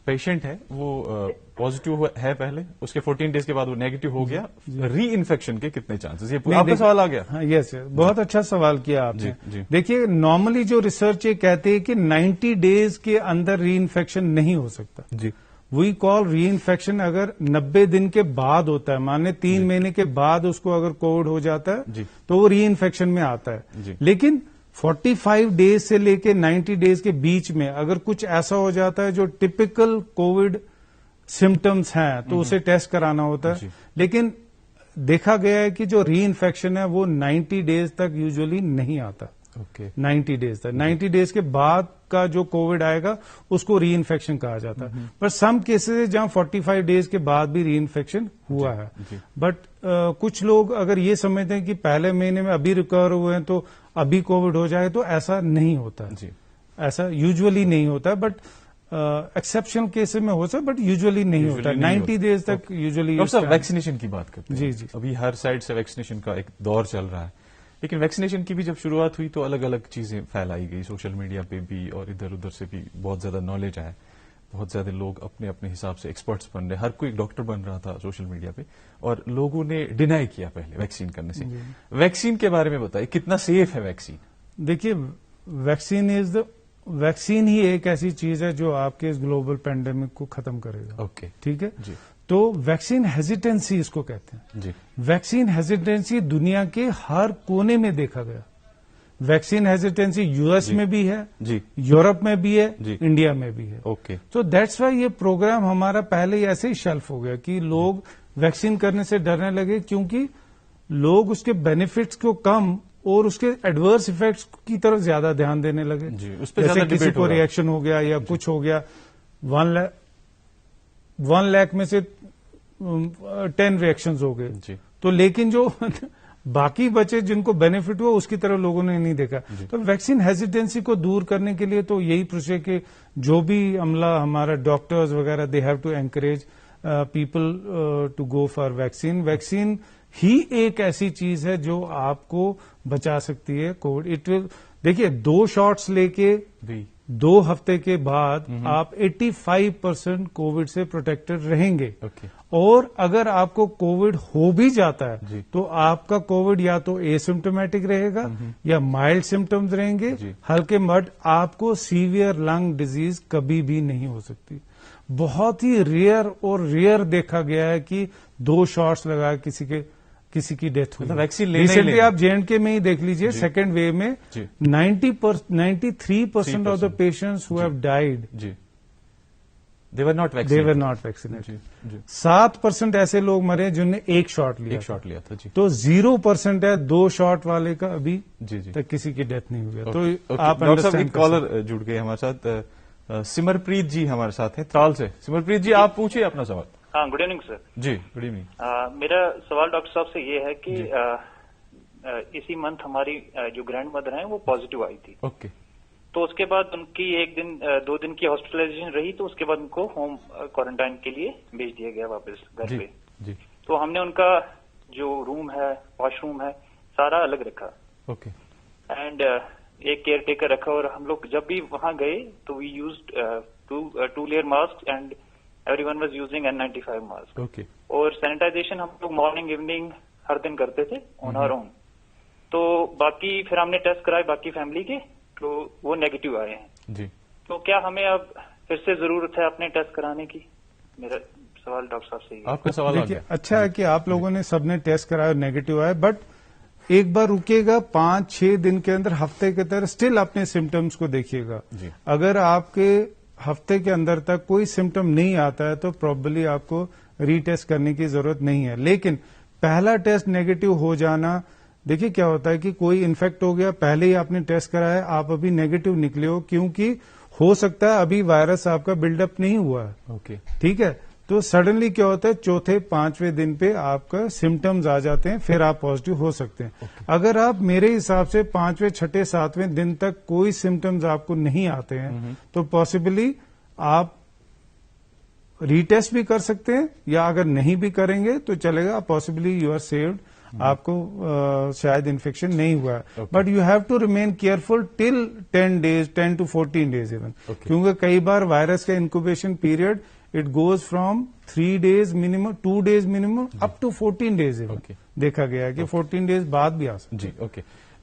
Speaker 1: پیشنٹ ہے وہ پازیٹیو ہے پہلے, اس کے 14 days کے بعد وہ نیگیٹو ہو گیا, ری انفیکشن کے کتنے چانسز؟ یہ آپ کا سوال آ گیا.
Speaker 2: یس, بہت اچھا سوال کیا آپ نے. دیکھیے نارملی جو ریسرچ یہ کہتے ہیں کہ 90 days کے اندر ری انفیکشن نہیں ہو سکتا. وی کال ری انفیکشن اگر 90 دن کے بعد ہوتا ہے, مان لیں 3 مہینے کے بعد اس کو اگر کووڈ ہو جاتا ہے تو وہ ری انفیکشن میں آتا ہے. لیکن 45 days سے لے کے 90 days کے بیچ میں اگر کچھ ایسا ہو جاتا ہے جو ٹپکل کووڈ سمٹمز ہیں تو اسے ٹیسٹ کرانا ہوتا ہے. لیکن دیکھا گیا ہے کہ جو ری انفیکشن ہے وہ 90 days تک یوزلی نہیں آتا. 90 days تک, 90 days کے بعد کا جو کووڈ آئے گا اس کو ری انفیکشن کہا جاتا ہے. پر سم کیسز جہاں 45 days کے بعد بھی ری انفیکشن ہوا ہے. بٹ کچھ لوگ اگر یہ سمجھتے ہیں کہ پہلے مہینے میں ابھی ریکور ہوئے ہیں تو ابھی کووڈ ہو جائے, تو ایسا نہیں ہوتا, ایسا یوزلی نہیں ہوتا. بٹ ایکسپشنل کیسز میں ہو سکتا ہے, بٹ یوزلی نہیں ہوتا. 90 days تک یوزلی.
Speaker 1: ویکسینیشن کی بات کرتے ہیں, ابھی ہر سائڈ سے ویکسینیشن کا ایک دور چل رہا ہے, لیکن ویکسینیشن کی بھی جب شروعات ہوئی تو الگ الگ چیزیں پھیلائی گئی سوشل میڈیا پہ بھی, اور ادھر ادھر سے بھی بہت زیادہ نالج آیا. بہت زیادہ لوگ اپنے اپنے حساب سے ایکسپرٹس بن رہے، ہر کوئی ایک ڈاکٹر بن رہا تھا سوشل میڈیا پہ، اور لوگوں نے ڈینائی کیا پہلے ویکسین کرنے سے. ویکسین کے بارے میں بتائیے کتنا سیف ہے ویکسین؟
Speaker 2: دیکھیے ویکسین ہی ایک ایسی چیز ہے جو آپ کے اس گلوبل پینڈیمک کو ختم کرے گا.
Speaker 1: اوکے
Speaker 2: ٹھیک ہے جی. تو ویکسین ہیزیٹینسی اس کو کہتے ہیں جی. ویکسین ہیزیٹینسی دنیا کے ہر کونے میں دیکھا گیا. ویکسین ہیزیٹینسی یو ایس میں بھی ہے جی، یورپ میں بھی ہے جی، انڈیا میں بھی ہے.
Speaker 1: اوکے.
Speaker 2: تو دیٹس وائی یہ پروگرام ہمارا پہلے ہی ایسے ہی شیلف ہو گیا کہ لوگ ویکسین کرنے سے ڈرنے لگے، کیونکہ لوگ اس کے بینیفٹس کو کم اور اس کے ایڈورس ایفیکٹس کی طرف زیادہ دھیان دینے لگے. جیسے کسی کو ریئیکشن ہو گیا یا کچھ ہو گیا، 1 لاکھ میں سے 10 ریئیکشنز ہو گئے. تو لیکن جو باقی بچے جن کو بینیفٹ ہوا اس کی طرف لوگوں نے نہیں دیکھا. تو ویکسین ہیزیٹینسی کو دور کرنے کے لیے تو یہی پروسیس کہ جو بھی عملہ ہمارا ڈاکٹرز وغیرہ they have to encourage people to go for vaccine. Vaccine ہی ایک ایسی چیز ہے جو آپ کو بچا سکتی ہے کووڈ. دیکھیے 2 شاٹس لے کے 2 ہفتے کے بعد آپ 85% کووڈ سے پروٹیکٹڈ رہیں گے. اور اگر آپ کو کووڈ ہو بھی جاتا ہے تو آپ کا کووڈ یا تو اے سمپٹومیٹک رہے گا یا مائلڈ سمپٹمز رہیں گے ہلکے، بٹ آپ کو سیویئر لنگ ڈیزیز کبھی بھی نہیں ہو سکتی. بہت ہی ریئر دیکھا گیا ہے کہ 2 شاٹس لگا کسی کی ڈیتھ ہوئی. ریسنٹلی آپ JNK میں ہی دیکھ لیجئے سیکنڈ ویو میں 93% of the patients who have died
Speaker 1: They were not
Speaker 2: vaccinated. 7% ایسے لوگ مرے جنہوں نے 1 شاٹ لیا
Speaker 1: تھا جی.
Speaker 2: تو 0% ہے 2 شاٹ والے کا ابھی تک کسی کی ڈیتھ نہیں ہوئی. تو آپ
Speaker 1: ڈاکٹر صاحب ایک کالر جڑ گئے ہمارے ساتھ، سمرپریت جی ہمارے ساتھ ہیں ترال سے. سمرپریت جی آپ پوچھیے اپنا سوال.
Speaker 19: ہاں گڈ ایوننگ سر.
Speaker 1: جی گڈ ایوننگ.
Speaker 19: میرا سوال ڈاکٹر صاحب سے یہ ہے کہ اسی منتھ ہماری جو گرینڈ مدر ہیں وہ پازیٹو آئی تھی.
Speaker 1: اوکے.
Speaker 19: تو اس کے بعد ان کی 2 دن کی ہاسپٹلائزیشن رہی، تو اس کے بعد ان کو ہوم کوارنٹائن کے لیے بھیج دیا گیا واپس گھر پہ. تو ہم نے ان کا جو روم ہے، واش روم ہے، سارا الگ رکھا.
Speaker 1: اوکے.
Speaker 19: اینڈ ایک کیئر ٹیکر رکھا، اور ہم لوگ جب بھی وہاں گئے تو we used 2 layer mask and everyone was using N95 mask.
Speaker 1: Okay.
Speaker 19: اور سینیٹائزیشن ہم لوگ مارننگ ایوننگ ہر دن کرتے تھے آن آور اون. تو باقی پھر ہم نے ٹیسٹ کرائے باقی فیملی کے، تو وہ نیگیٹو آئے ہیں
Speaker 1: جی.
Speaker 19: تو کیا ہمیں اب پھر سے ضرورت ہے اپنے ٹیسٹ کرانے کی؟ میرا سوال ڈاکٹر صاحب سے
Speaker 1: آپ کا سوال.
Speaker 2: دیکھیے اچھا ہے کہ آپ لوگوں نے سب نے ٹیسٹ کرایا اور نیگیٹو آئے، بٹ ایک بار رکیے گا 5-6 دن کے اندر، ہفتے کے اندر اسٹل اپنے سمٹمس کو دیکھیے گا. اگر آپ کے ہفتے کے اندر تک کوئی سمٹم نہیں آتا ہے تو پروبیبلی آپ کو ری ٹیسٹ کرنے کی ضرورت نہیں ہے. لیکن پہلا ٹیسٹ نیگیٹو ہو جانا، دیکھیے کیا ہوتا ہے کہ کوئی انفیکٹ ہو گیا، پہلے ہی آپ نے ٹیسٹ کرایا، آپ ابھی نیگیٹو نکلے ہو، کیونکہ ہو سکتا ہے ابھی وائرس آپ کا بلڈ اپ نہیں ہوا ہے.
Speaker 1: اوکے.
Speaker 2: ٹھیک ہے. تو سڈنلی کیا ہوتا ہے 4تھے-5ویں دن پہ آپ کا سمٹمز آ جاتے ہیں، پھر آپ پازیٹو ہو سکتے ہیں. اگر آپ میرے حساب سے 5ویں 6ٹھے 7ویں دن تک کوئی سمٹمز آپ کو نہیں آتے ہیں تو پاسبلی آپ ری ٹیسٹ بھی کر سکتے ہیں، یا اگر نہیں بھی کریں گے تو چلے گا، پاسبلی یو آر سیوڈ، آپ کو شاید انفیکشن نہیں ہوا ہے. But you have to remain careful till 10 days 10 to 14 days even, کیونکہ کئی بار وائرس کا incubation period it goes from 3 days minimum, 2 days minimum up to 14 days even. دیکھا گیا کہ 14 days بعد بھی آ سکتے.
Speaker 1: جی اوکے.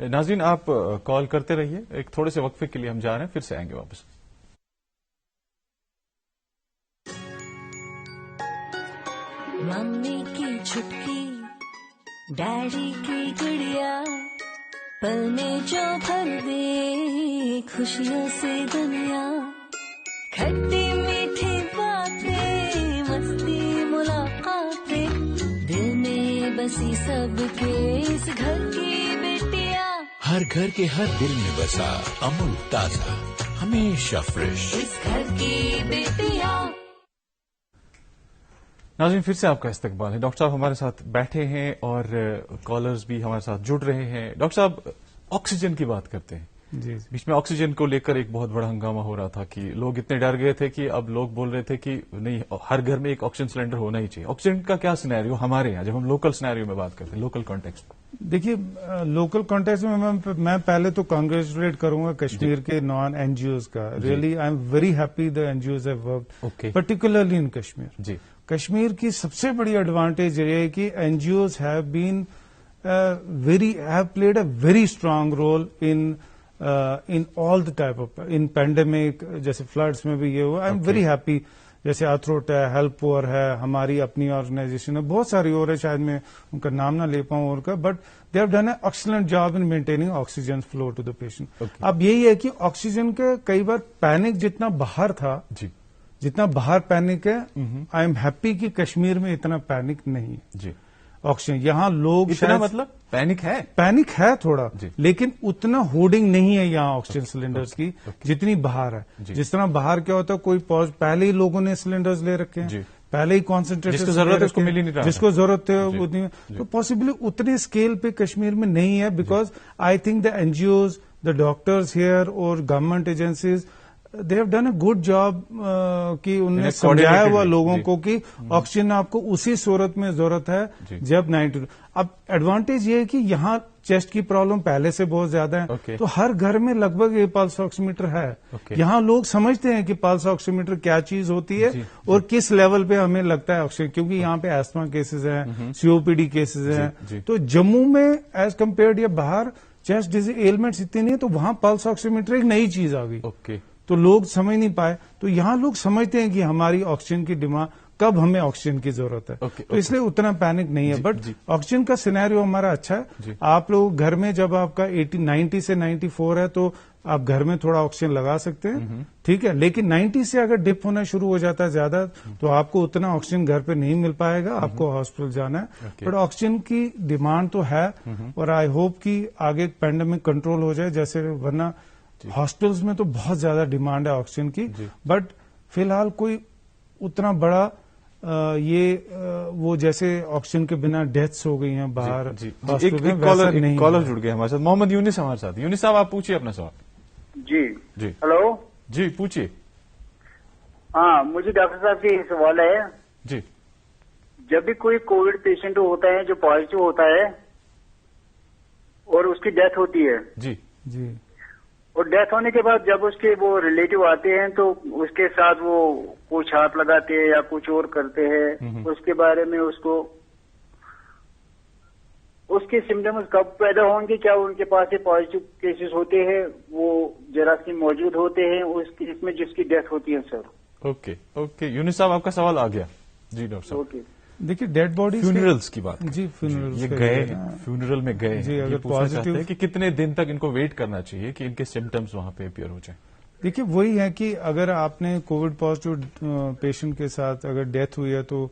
Speaker 1: ناظرین آپ کال کرتے رہیے، ایک تھوڑے سے وقفے کے لیے ہم جا رہے ہیں، پھر سے آئیں گے واپس.
Speaker 4: ممی کی چھٹکی، ڈیڈی کی گڑیا، پل میں جو بھر دے خوشیوں سے دنیا، کھٹی میٹھی باتیں، مستی ملاقاتیں، دل میں بسی سب کے اس گھر کی بیٹیاں،
Speaker 6: ہر گھر کے ہر دل میں بسا امول تازہ، ہمیشہ فریش،
Speaker 4: اس گھر کی بیٹیاں.
Speaker 1: ناظرین پھر سے آپ کا استقبال ہے. ڈاکٹر صاحب ہمارے ساتھ بیٹھے ہیں اور کالرز بھی ہمارے ساتھ جڑ رہے ہیں. ڈاکٹر صاحب آکسیجن کی بات کرتے ہیں.
Speaker 2: جی
Speaker 1: بیچ میں آکسیجن کو لے کر ایک بہت بڑا ہنگامہ ہو رہا تھا کہ لوگ اتنے ڈر گئے تھے کہ اب لوگ بول رہے تھے کہ نہیں ہر گھر میں ایک آکسیجن سلنڈر ہونا ہی چاہیے. آکسیجن کا کیا سینیریو ہمارے یہاں جب ہم لوکل سینیریو میں بات کرتے ہیں, لوکل کانٹیکسٹ میں؟
Speaker 2: دیکھیے لوکل کانٹیکسٹ میں میں پہلے تو کانگریچولیٹ کروں گا کشمیر کے نان این جی اوز کا. Really I am very happy the N G Os have worked particularly in Kashmir.
Speaker 1: جی
Speaker 2: کشمیر کی سب سے بڑی ایڈوانٹیج یہ ہے کہ N G Os have been have played a very strong role in all the type of in pandemic, جیسے فلڈس میں بھی یہ ہوا. I am very happy. جیسے آتھروٹ ہے, ہیلپ پور ہے, ہماری اپنی آرگنائزیشن ہے, بہت ساری اور ہے, شاید میں ان کا نام نہ لے پاؤں اور کا, but they have done a excellent job in maintaining oxygen flow to the patient. اب یہی ہے کہ آکسیجن کے کئی بار پینک جتنا باہر تھا, جتنا باہر پینک ہے, آئی ایم ہیپی کہ کشمیر میں اتنا پینک نہیں ہے.
Speaker 1: جی
Speaker 2: آکسیجن یہاں لوگ
Speaker 1: اتنا مطلب
Speaker 2: پینک ہے تھوڑا, لیکن اتنا ہوڈنگ نہیں ہے یہاں آکسیجن سلنڈرز کی جتنی باہر ہے. جس طرح باہر کیا ہوتا ہے, کوئی پہلے ہی لوگوں نے سلنڈرز لے رکھے ہیں, پہلے ہی کانسنٹریٹ
Speaker 1: جس کو ضرورت ہے اس کو مل ہی نہیں رہا,
Speaker 2: جس کو ضرورت ہے اتنی, تو پاسبلی اتنے اسکیل پہ کشمیر میں نہیں ہے. Because I think the N G Os, the doctors here اور government agencies they have done a good job کہ انہوں نے سمجھایا ہوا لوگوں کو کہ آکسیجن آپ کو اسی صورت میں ضرورت ہے جب 90. اب ایڈوانٹیج یہ ہے کہ یہاں چیسٹ کی پرابلم پہلے سے بہت زیادہ ہے, تو ہر گھر میں لگ بھگ یہ پلس آکسی میٹر ہے. یہاں لوگ سمجھتے ہیں کہ پلس آکسی میٹر کیا چیز ہوتی ہے اور کس لیول پہ ہمیں لگتا ہے آکسیجن, کیونکہ یہاں پہ ایسما کیسز ہیں, سی او پی ڈی کیسز ہیں. تو جموں میں ایز کمپیئرڈ یا باہر چیسٹ ایلمنٹس اتنے نہیں, تو وہاں پلس آکسی میٹر ایک نئی چیز آ گئی. تو لوگ سمجھ نہیں پائے. تو یہاں لوگ سمجھتے ہیں کہ ہماری آکسیجن کی ڈیمانڈ کب ہمیں آکسیجن کی ضرورت ہے, تو اس لیے اتنا پینک نہیں ہے. بٹ آکسیجن کا سینیریو ہمارا اچھا ہے. آپ لوگ گھر میں جب آپ کا 90 سے 94 ہے تو آپ گھر میں تھوڑا آکسیجن لگا سکتے ہیں, ٹھیک ہے, لیکن 90 سے اگر ڈپ ہونا شروع ہو جاتا ہے زیادہ, تو آپ کو اتنا آکسیجن گھر پہ نہیں مل پائے گا, آپ کو ہاسپٹل جانا ہے. بٹ آکسیجن کی ڈیمانڈ تو ہے, اور آئی ہوپ کہ آگے پینڈیمک کنٹرول ہو جائے, جیسے ورنہ ہاسپٹلز میں تو بہت زیادہ ڈیمانڈ ہے آکسیجن کی. بٹ فی الحال کوئی اتنا بڑا وہ جیسے آکسیجن کے بنا ڈیتھس ہو گئی ہیں باہر.
Speaker 1: کالر جڑ گئے ہمارے ساتھ, محمد یونس ہمارے ساتھ. یونس صاحب آپ پوچھیے اپنا سوال.
Speaker 20: جی
Speaker 1: جی
Speaker 20: ہلو,
Speaker 1: جی پوچھیے.
Speaker 20: ہاں مجھے ڈاکٹر صاحب سے سوال ہے.
Speaker 1: جی
Speaker 20: جب بھی کوئی کووڈ پیشنٹ ہوتا ہے جو پازیٹو ہوتا ہے اور اس کی ڈیتھ ہوتی ہے,
Speaker 1: جی
Speaker 2: جی,
Speaker 20: اور ڈیتھ ہونے کے بعد جب اس کے وہ ریلیٹو آتے ہیں تو اس کے ساتھ وہ کچھ ہاتھ لگاتے ہیں یا کچھ اور کرتے ہیں, اس کے بارے میں اس کو اس کے سمٹمز کب پیدا ہوں گے, کیا ان کے پاس یہ پازیٹو کیسز ہوتے ہیں, وہ جراثیم موجود ہوتے ہیں اس میں جس کی ڈیتھ ہوتی ہے سر؟
Speaker 1: اوکے اوکے یونس صاحب آپ کا سوال آ گیا. جی ڈاکٹر صاحب.
Speaker 20: اوکے
Speaker 2: دیکھیے ڈیڈ باڈی
Speaker 1: فیونرلز کی بات,
Speaker 2: جی
Speaker 1: یہ گئے فیونرل میں گئے,
Speaker 2: جی
Speaker 1: یہ
Speaker 2: اگر
Speaker 1: پوچھنا چاہتے ہیں کہ کتنے دن تک ان کو ویٹ کرنا چاہیے کہ ان کے سمٹمز وہاں پہ اپیئر ہو جائیں؟
Speaker 2: دیکھیے وہی ہے کہ اگر آپ نے کووڈ پازیٹو پیشنٹ کے ساتھ اگر ڈیتھ ہوئی ہے تو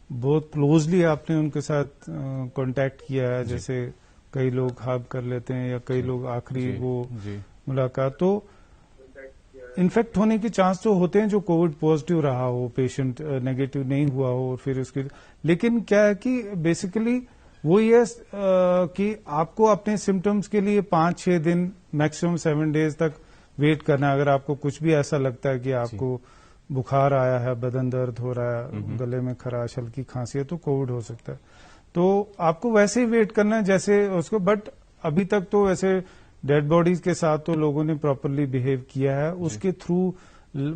Speaker 2: بہت کلوزلی آپ نے ان کے ساتھ کانٹیکٹ کیا ہے, جیسے کئی لوگ ہگ کر لیتے ہیں یا کئی لوگ آخری وہ ملاقات, تو انفیکٹ ہونے کے چانس تو ہوتے ہیں جو کووڈ پازیٹو رہا ہو, پیشنٹ نیگیٹو نہیں ہوا ہو, اور پھر اس کے, لیکن کیا ہے کہ بیسیکلی وہی ہے کہ آپ کو اپنے سمٹمز کے لیے 5-6 دن میکسیمم 7 ڈیز تک ویٹ کرنا ہے. اگر آپ کو کچھ بھی ایسا لگتا ہے کہ آپ کو بخار آیا ہے, بدن درد ہو رہا ہے, گلے میں خراش, ہلکی کھانسی ہے, تو کووڈ ہو سکتا ہے. تو آپ کو ویسے ہی ویٹ کرنا ہے جیسے اس کو. بٹ ابھی تک تو ویسے ڈیڈ باڈیز کے ساتھ تو لوگوں نے پراپرلی بہیو کیا ہے. اس کے تھرو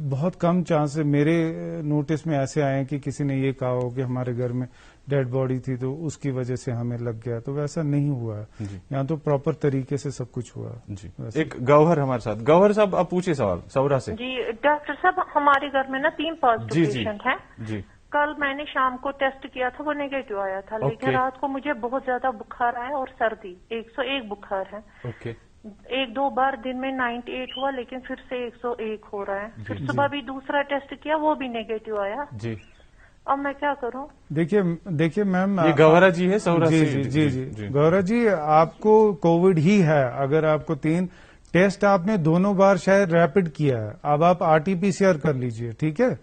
Speaker 2: بہت کم چانس ہے, میرے نوٹس میں ایسے آئے ہیں کہ کسی نے یہ کہا ہو کہ ہمارے گھر میں ڈیڈ باڈی تھی تو اس کی وجہ سے ہمیں لگ گیا, تو ویسا نہیں ہوا ہے. یہاں تو پراپر طریقے سے سب کچھ ہوا.
Speaker 1: جی ایک گوہر ہمارے ساتھ. گوہر صاحب آپ پوچھیے سوال سورا سے.
Speaker 8: جی ڈاکٹر صاحب ہمارے گھر میں نا 3 پازیٹو پیشنٹ ہیں.
Speaker 1: جی
Speaker 8: کل میں نے شام کو ٹیسٹ کیا تھا, وہ نیگیٹو آیا تھا, لیکن رات کو مجھے بہت زیادہ بخار آیا اور سردی, 101 بخار ہے.
Speaker 1: اوکے
Speaker 8: 1-2 بار دن میں 98 ہوا, لیکن پھر سے 101 ہو رہا ہے. پھر صبح بھی دوسرا ٹیسٹ کیا, وہ بھی نیگیٹو آیا.
Speaker 1: جی
Speaker 8: اب میں کیا کروں؟
Speaker 2: دیکھیے میم,
Speaker 1: یہ گورا جی ہے سورا سے.
Speaker 2: جی گورا جی, آپ کو کووڈ ہی ہے. اگر آپ کو 3 ٹیسٹ آپ نے دونوں بار شاید ریپڈ کیا ہے, اب آپ RT-PCR کر لیجئے, ٹھیک ہے,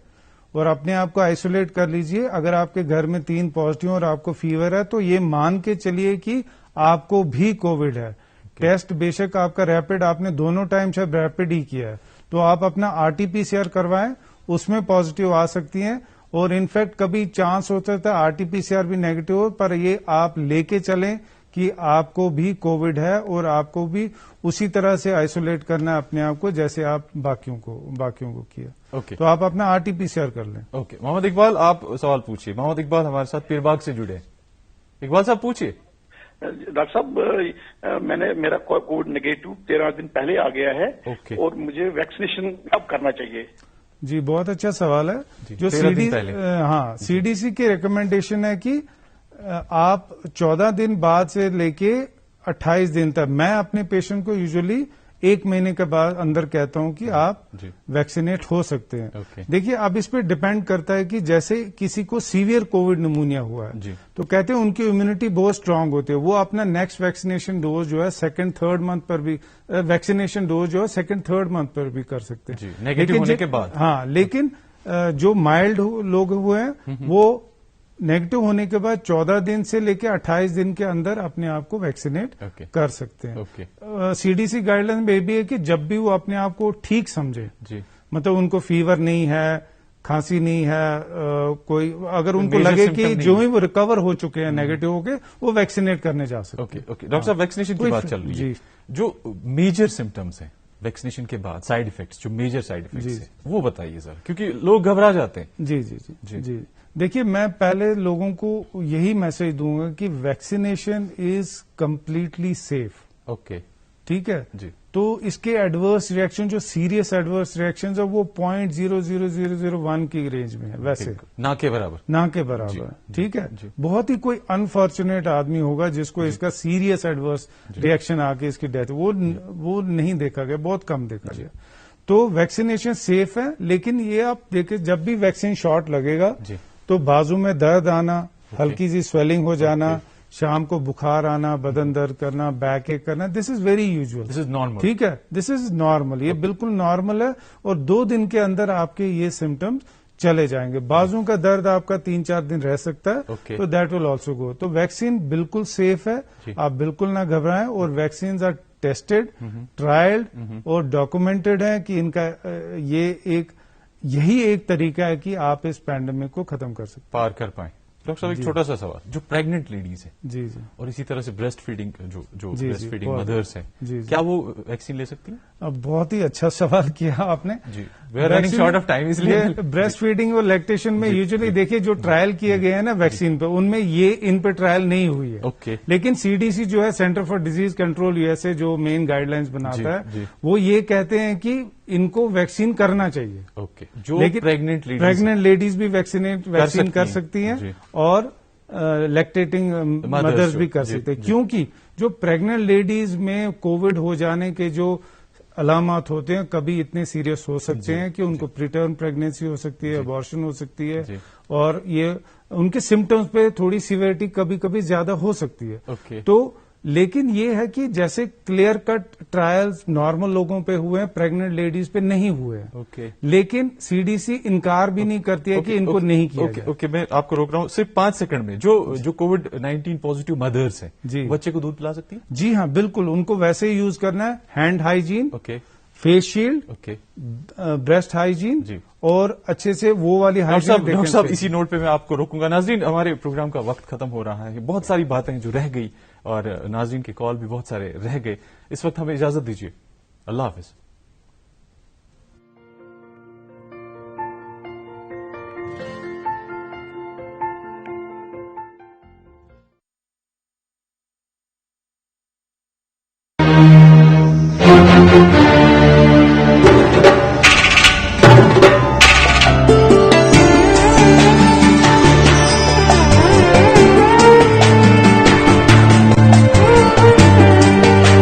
Speaker 2: اور اپنے آپ کو آئسولیٹ کر لیجئے. اگر آپ کے گھر میں 3 پازیٹو اور آپ کو فیور ہے تو یہ مان کے چلیے کہ آپ کو بھی کووڈ ہے. ٹیسٹ بیشک آپ کا ریپڈ، آپ نے دونوں ٹائم شاید ریپڈ ہی کیا ہے، تو آپ اپنا RT-PCR کروائیں، اس میں پازیٹو آ سکتی ہیں، اور انفیکٹ کبھی چانس ہوتا تھا RT-PCR بھی نیگیٹو ہو، پر یہ آپ لے کے چلیں کہ آپ کو بھی کووڈ ہے اور آپ کو بھی اسی طرح سے آئسولیٹ کرنا ہے اپنے آپ کو جیسے آپ باقیوں کو کیا. تو آپ اپنا RT-PCR کر لیں.
Speaker 1: اوکے محمد اقبال، آپ سوال پوچھیے. محمد اقبال ہمارے ساتھ پیر باغ سے جڑے. اقبال صاحب پوچھیے.
Speaker 21: ڈاکٹر صاحب میرا کووڈ نیگیٹو 13 دن پہلے آ گیا ہے اور مجھے ویکسینیشن کب کرنا چاہیے؟
Speaker 2: جی بہت اچھا سوال ہے. جو CDC کی ریکمینڈیشن ہے کہ آپ 14 دن بعد سے لے کے 28 دن تک، میں اپنے پیشنٹ کو یوزلی 1 مہینے کے بعد اندر کہتا ہوں کہ آپ ویکسینیٹ ہو سکتے ہیں. دیکھیے اب اس پہ ڈپینڈ کرتا ہے کہ جیسے کسی کو سیویئر کووڈ نمونیا ہوا ہے تو کہتے ہیں ان کی امیونٹی بہت اسٹرانگ ہوتی ہے، وہ اپنا نیکسٹ ویکسینیشن ڈوز جو ہے 2nd-3rd منتھ پر بھی ویکسینیشن ڈوز جو ہے 2nd-3rd منتھ پر بھی کر سکتے ہیں
Speaker 1: نیگیٹو ہونے کے بعد.
Speaker 2: ہاں لیکن جو مائلڈ لوگ ہوئے ہیں وہ نیگیٹو ہونے کے بعد 14 دن سے لے کے 28 دن کے اندر اپنے آپ کو ویکسینیٹ کر سکتے ہیں. CDC گائیڈ لائن میں یہ بھی ہے کہ جب بھی وہ اپنے آپ کو ٹھیک سمجھے، مطلب ان کو فیور نہیں ہے، کھانسی نہیں ہے، کوئی اگر ان کو لگے کہ جو ہی وہ ریکور ہو چکے ہیں نیگیٹو ہو کے، وہ ویکسینیٹ کرنے جا سکتے ہیں.
Speaker 1: ڈاکٹر صاحب ویکسینیشن کی بات چل رہی ہے، جو میجر سمٹمس ہیں ویکسینیشن کے بعد، سائڈ افیکٹس جو میجر سائڈ افیکٹس ہیں وہ بتائیے سر، کیونکہ لوگ گھبرا جاتے ہیں.
Speaker 2: جی دیکھیے میں پہلے لوگوں کو یہی میسج دوں گا کہ vaccination is completely safe.
Speaker 1: Okay
Speaker 2: ٹھیک ہے جی. تو اس کے ایڈورس ریئیکشن جو سیریس ایڈورس ریئیکشن ہے وہ 0.00001 کی رینج میں ہے، ویسے
Speaker 1: نہ کے برابر
Speaker 2: ہے. ٹھیک ہے. بہت ہی کوئی انفارچونیٹ آدمی ہوگا جس کو اس کا سیریس ایڈورس ریئیکشن آ کے اس کی ڈیتھ، وہ نہیں دیکھا گیا، بہت کم دیکھا گیا. تو ویکسینیشن سیف ہے، لیکن یہ آپ دیکھیں جب بھی ویکسین شاٹ لگے گا تو بازو میں درد آنا، ہلکی سی سویلنگ ہو جانا، شام کو بخار آنا، بدن درد کرنا، بیک ایک کرنا، this is very usual,
Speaker 1: this is normal.
Speaker 2: ٹھیک ہے، دس از نارمل، یہ بالکل نارمل ہے اور 2 دن کے اندر آپ کے یہ سمٹمز چلے جائیں گے. بازو کا درد آپ کا 3-4 دن رہ سکتا ہے تو دیٹ ول آلسو گو. تو ویکسین بالکل سیف ہے، آپ بالکل نہ گھبرائیں، اور ویکسینز آر ٹیسٹڈ، ٹرائلڈ اور ڈاکومنٹڈ ہیں کہ ان کا یہی ایک طریقہ ہے کہ آپ اس پینڈیمک کو ختم کر سکتے،
Speaker 1: پار کر پائیں. ڈاکٹر صاحب ایک چھوٹا سا سوال، جو پریگنٹ لیڈیز ہیں
Speaker 2: جی
Speaker 1: اور اسی طرح سے بریسٹ فیڈنگ جو بریسٹ فیڈنگ مدرس ہیں، کیا وہ ویکسین لے سکتی ہیں؟
Speaker 2: اب بہت ہی اچھا سوال کیا آپ نے.
Speaker 1: We are running short of time, اس لیے
Speaker 2: بریسٹ فیڈنگ اور لیکٹیشن میں یوزلی دیکھیے جو ٹرائل کیے گئے ہیں نا ویکسین پہ، ان میں ان پہ ٹرائل نہیں ہوئی ہے. لیکن CDC جو ہے centre for disease control USA جو مین گائیڈ لائنز بناتا ہے، وہ یہ کہتے ہیں کہ ان کو ویکسین کرنا چاہیے.
Speaker 1: لیکن
Speaker 2: پریگنٹ لیڈیز بھی ویکسین کر سکتی ہیں اور لیکٹیٹنگ مدرز بھی کر سکتے ہیں، کیونکہ جو پریگنٹ لیڈیز میں کووڈ ہو جانے کے جو علامات ہوتے ہیں کبھی اتنے سیریس ہو سکتے ہیں کہ ان کو پریٹرم پریگنینسی ہو سکتی ہے، ابارشن ہو سکتی ہے، اور یہ ان کے سمٹمز پہ تھوڑی سیویرٹی کبھی کبھی زیادہ ہو سکتی ہے. تو لیکن یہ ہے کہ جیسے کلیئر کٹ ٹرائلز نارمل لوگوں پہ ہوئے ہیں، پریگنٹ لیڈیز پہ نہیں ہوئے ہیں. لیکن CDC انکار بھی نہیں کرتی ہے کہ ان کو نہیں کیا جائے.
Speaker 1: اوکے میں آپ کو روک رہا ہوں صرف 5 سیکنڈ میں. جو کووڈ-19 پازیٹو مدرس ہیں بچے کو دودھ پلا سکتی ہیں؟
Speaker 2: جی ہاں بالکل، ان کو ویسے ہی یوز کرنا ہے. Hand hygiene, face shield, breast hygiene اور اچھے سے وہ والی ہائیجین.
Speaker 1: ڈاکٹر صاحب اسی نوٹ پہ میں آپ کو روکوں گا. ناظرین ہمارے پروگرام کا وقت ختم ہو رہا ہے، بہت ساری باتیں جو رہ گئی اور ناظرین کے کال بھی بہت سارے رہ گئے. اس وقت ہمیں اجازت دیجیے. اللہ حافظ.